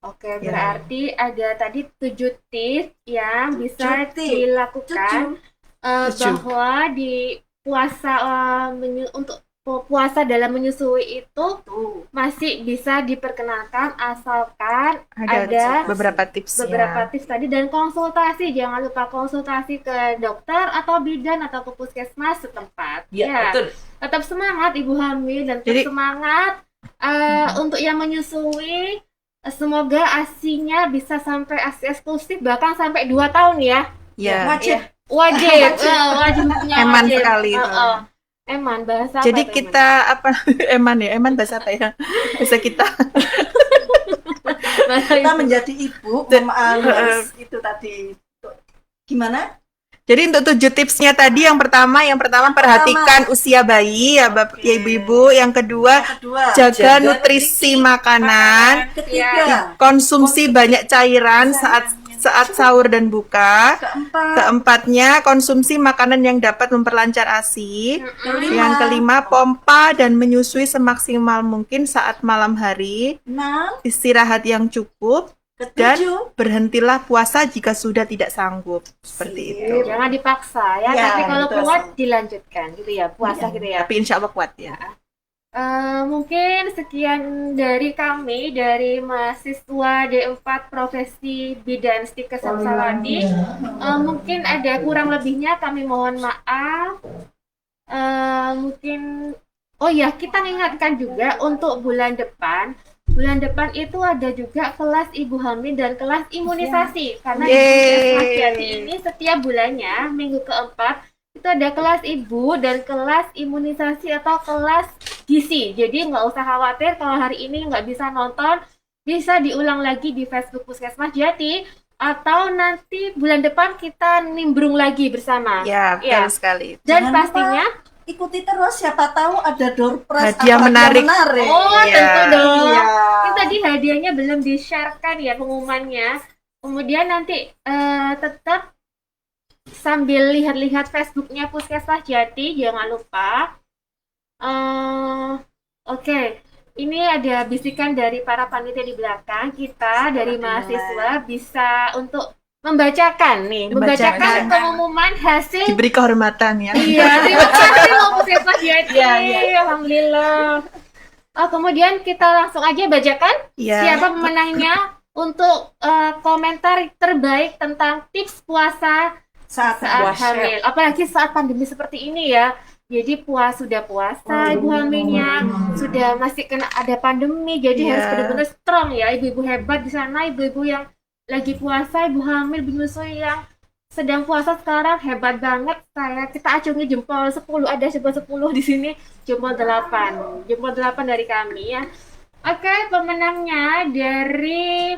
Speaker 3: Oke,
Speaker 6: Ya.
Speaker 3: berarti ada tadi 7 tips yang bisa
Speaker 4: 7 tips.
Speaker 3: dilakukan
Speaker 6: Tujuh.
Speaker 3: bahwa di puasa untuk puasa dalam menyusui itu
Speaker 4: Tuh.
Speaker 3: masih bisa diperkenalkan asalkan
Speaker 6: Ada
Speaker 3: ada
Speaker 6: beberapa tipsnya.
Speaker 3: beberapa tips tadi, dan konsultasi. Jangan lupa konsultasi ke dokter atau bidan atau ke puskesmas setempat.
Speaker 5: Ya, betul.
Speaker 3: Tetap semangat ibu hamil dan tetap
Speaker 6: Jadi-
Speaker 3: semangat untuk yang menyusui. Semoga ASI-nya bisa sampai ASI eksklusif bahkan sampai 2 tahun ya.
Speaker 6: Ya.
Speaker 4: Wajib.
Speaker 3: Wajib, wajib punya
Speaker 6: Eman
Speaker 3: wajib.
Speaker 6: sekali itu.
Speaker 3: Eman bahasa
Speaker 6: Jadi
Speaker 3: apa tuh,
Speaker 6: kita apa eman bahasa apa ya? Bahasa kita.
Speaker 3: Eman?
Speaker 4: Kita menjadi ibu harus itu tadi. Gimana?
Speaker 6: Jadi untuk 7 tipsnya tadi yang pertama perhatikan usia bayi ya Bapak ya ibu-ibu. Yang kedua
Speaker 4: Kedua.
Speaker 6: jaga nutrisi makanan,
Speaker 4: Ketiga.
Speaker 6: konsumsi banyak cairan saat sahur dan buka.
Speaker 4: Keempat.
Speaker 6: Keempatnya konsumsi makanan yang dapat memperlancar ASI.
Speaker 4: Kelima.
Speaker 6: Yang kelima pompa dan menyusui semaksimal mungkin saat malam hari.
Speaker 4: 6.
Speaker 6: Istirahat yang cukup. Dan
Speaker 4: Ketujuh.
Speaker 6: berhentilah puasa jika sudah tidak sanggup. Seperti itu.
Speaker 3: Jangan dipaksa ya,
Speaker 4: Ya,
Speaker 3: tapi kalau
Speaker 4: betul.
Speaker 3: kuat dilanjutkan gitu ya, puasa gitu ya.
Speaker 6: Tapi insya Allah kuat ya.
Speaker 3: Mungkin sekian dari kami, dari mahasiswa D4 Profesi Bidan Stikes Samsawati. Mungkin ada kurang lebihnya, kami mohon maaf. Mungkin oh ya, kita ingatkan juga untuk bulan depan itu ada juga kelas ibu hamil dan kelas imunisasi, karena di Puskesmas Jati ini setiap bulannya minggu keempat itu ada kelas ibu dan kelas imunisasi atau kelas gizi. Jadi nggak usah khawatir kalau hari ini nggak bisa nonton, bisa diulang lagi di Facebook Puskesmas Jati, atau nanti bulan depan kita nimbrung lagi bersama.
Speaker 6: Ya, betul
Speaker 3: Ya.
Speaker 6: sekali.
Speaker 3: Dan
Speaker 4: Jangan
Speaker 3: pastinya
Speaker 4: ikuti terus, siapa tahu ada door prize
Speaker 6: Hadiah
Speaker 4: atau
Speaker 6: menarik.
Speaker 3: oh
Speaker 6: Iya.
Speaker 3: tentu dong.
Speaker 4: Iya.
Speaker 3: Ini tadi hadiahnya belum di-sharekan ya pengumumannya. Kemudian nanti tetap sambil lihat-lihat Facebooknya Puskesmas Jati, jangan lupa. Oke, ini ada bisikan dari para panitia di belakang. Kita dari mahasiswa bisa untuk membacakan
Speaker 6: Membacakan.
Speaker 3: pengumuman hasil.
Speaker 6: Diberi kehormatan ya.
Speaker 3: Iya, terima kasih loh Puskesmas Jati. Alhamdulillah. Kemudian kita langsung aja bacakan
Speaker 6: Iya.
Speaker 3: siapa pemenangnya untuk komentar terbaik tentang tips puasa
Speaker 4: Saat
Speaker 3: saat
Speaker 5: puasa.
Speaker 3: hamil. Apalagi saat pandemi seperti ini ya. Jadi sudah puasa ibu hamilnya, sudah masih kena ada pandemi, jadi
Speaker 6: Iya.
Speaker 3: harus benar-benar strong ya, ibu-ibu hebat di sana, ibu-ibu yang lagi puasa, ibu hamil, menyusui yang sedang puasa sekarang hebat banget. Kita acungi jempol 10, ada jempol 10 di sini, jempol 8 dari kami ya. Oke, pemenangnya dari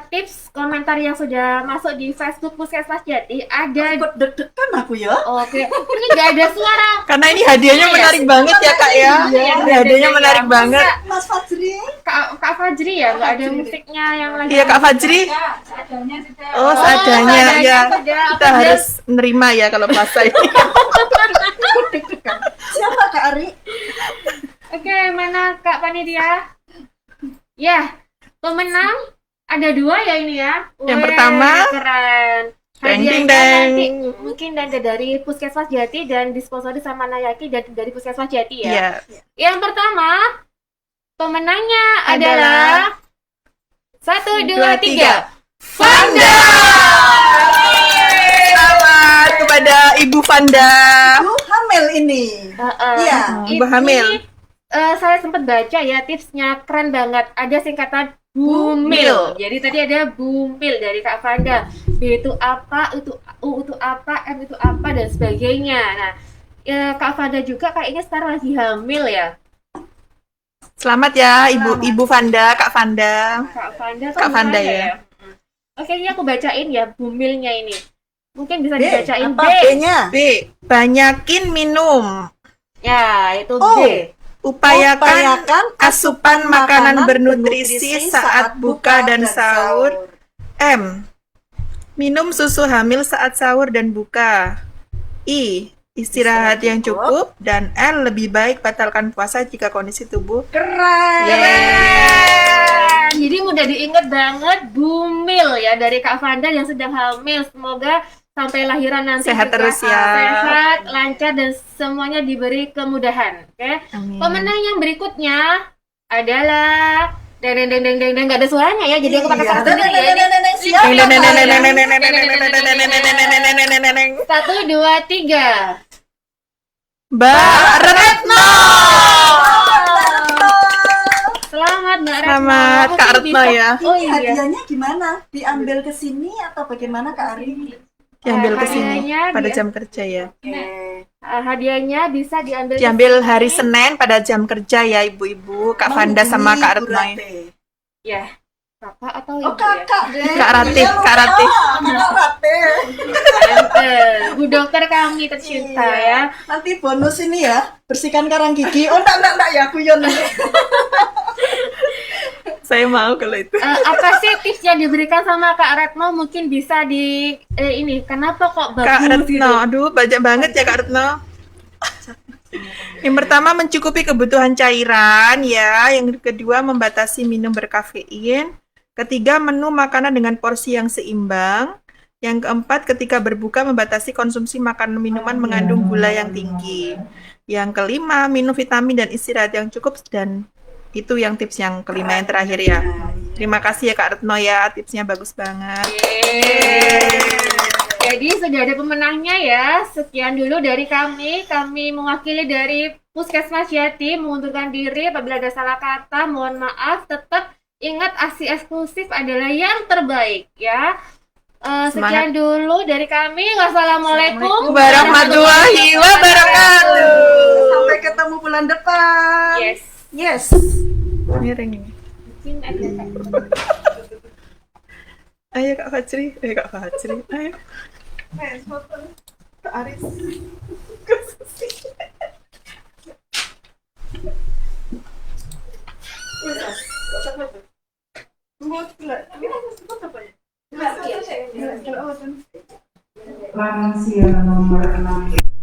Speaker 3: tips komentar yang sudah masuk di Facebook Puskesmas Jati ada.
Speaker 4: Ikut deg-degan aku ya.
Speaker 3: Oke, ini nggak ada suara.
Speaker 6: Karena ini hadiahnya menarik banget ya Kak ya. Ini hadiahnya menarik banget.
Speaker 4: Mas Fajri.
Speaker 3: Kak Fajri ya, nggak ada musiknya yang lagi.
Speaker 6: Iya Kak Fajri. Oh seadanya ya. Kita harus menerima ya kalau puasa ini.
Speaker 4: Siapa Kak Ari?
Speaker 3: Oke, mana Kak Panitia? Ya, pemenang ada 2 ya ini ya.
Speaker 6: Yang
Speaker 3: Weh,
Speaker 6: pertama,
Speaker 3: keren.
Speaker 6: deng,
Speaker 3: Hadiahnya
Speaker 6: deng, deng.
Speaker 3: nanti mungkin dari Puskesmas Jati dan disponsori sama Nayaki dari Puskesmas Jati ya.
Speaker 6: Iya.
Speaker 3: Yang pertama, pemenangnya
Speaker 6: Adalah
Speaker 3: adalah 1, 2, 3.
Speaker 6: Fanda. Selamat kepada Ibu Fanda.
Speaker 4: Lu hamil ini. Iya.
Speaker 6: Ibu hamil.
Speaker 3: Saya sempat baca ya tipsnya keren banget. Ada singkatan Bumil. Jadi tadi ada Bumil dari Kak Fanda. B itu apa, U itu apa, M itu apa dan sebagainya. Nah, Kak Fanda juga kayaknya sekarang lagi hamil ya.
Speaker 6: Selamat ya Ibu Fanda, Kak Fanda.
Speaker 3: Kak Fanda tuh
Speaker 6: Kak Fanda
Speaker 3: gimana
Speaker 6: ya.
Speaker 3: Oke, ini aku bacain ya Bumilnya ini. Mungkin bisa
Speaker 4: B,
Speaker 3: dibacain B.
Speaker 4: apa B-nya?
Speaker 6: B. Banyakin minum.
Speaker 3: Ya, itu
Speaker 4: Oh.
Speaker 3: B.
Speaker 6: Upayakan asupan makanan bernutrisi saat buka dan sahur. M. Minum susu hamil saat sahur dan buka. I. Istirahat yang cukup. Dan L. Lebih baik batalkan puasa jika kondisi tubuh.
Speaker 4: Keren.
Speaker 3: Keren. Jadi mudah diingat banget Bumil ya dari Kak Fanda yang sedang hamil. Semoga sampai lahiran nanti
Speaker 6: Sehat
Speaker 3: juga
Speaker 6: terus ya.
Speaker 3: sehat, lancar dan semuanya diberi kemudahan. Oke.
Speaker 6: Amin.
Speaker 3: Pemenang yang berikutnya adalah deng deng deng deng deng nggak ada suaranya ya. Jadi aku pakai suara sendiri ya. Ini. 1, 2, 3.
Speaker 6: Mbak Retno.
Speaker 3: Selamat Mbak Retno.
Speaker 6: Selamat Kak
Speaker 3: Mungkin
Speaker 6: Retno
Speaker 3: bisa-
Speaker 6: ya.
Speaker 3: Oh
Speaker 4: Ini
Speaker 3: iya.
Speaker 4: hadiahnya gimana? Diambil ke sini atau bagaimana Kak Ari?
Speaker 6: Diambil ke sini
Speaker 3: Hadiahnya
Speaker 6: pada
Speaker 3: dia-
Speaker 6: jam kerja ya.
Speaker 3: Hadiahnya bisa diambil
Speaker 6: Diambil
Speaker 3: ke sini.
Speaker 6: hari Senin pada jam kerja ya ibu-ibu, Kak Fanda sama Kak Retno.
Speaker 3: Ya, kakak atau ibu
Speaker 4: Oh kakak deh.
Speaker 6: Kak Ratih, Kak Ratih.
Speaker 4: Kakak Ratih.
Speaker 3: ya? Bu dokter kami tercinta ya.
Speaker 4: Nanti bonus ini ya, bersihkan karang gigi. Oh enggak ya, guyon.
Speaker 6: Saya mau kalau itu.
Speaker 3: Apa sih tips yang diberikan sama Kak Retno mungkin bisa di ini kenapa kok
Speaker 6: Kak
Speaker 3: bagus gitu?
Speaker 6: Retno, aduh banyak banget ya Kak Retno. Yang pertama mencukupi kebutuhan cairan ya, yang kedua membatasi minum berkafein, ketiga menu makanan dengan porsi yang seimbang, yang keempat ketika berbuka membatasi konsumsi makanan minuman mengandung gula yang tinggi, yang kelima minum vitamin dan istirahat yang cukup, dan itu yang tips yang kelima yang terakhir ya. Terima kasih ya Kak Retno ya, tipsnya bagus banget.
Speaker 3: Jadi sudah ada pemenangnya ya. Sekian dulu dari kami. Kami mewakili dari Puskesmas Jati mengundurkan diri. Apabila ada salah kata, mohon maaf. Tetap ingat aksi eksklusif adalah yang terbaik ya. Sekian dulu dari kami. Wassalamualaikum
Speaker 6: Warahmatullahi wabarakatuh.
Speaker 4: Sampai ketemu bulan depan.
Speaker 3: Yes.
Speaker 4: Yes.
Speaker 6: Miring ini.
Speaker 3: Mungkin ada
Speaker 6: Ayo Kak Fajri, Kak Fajri, ayo. Kak Aris.
Speaker 7: Lansia nomor 6.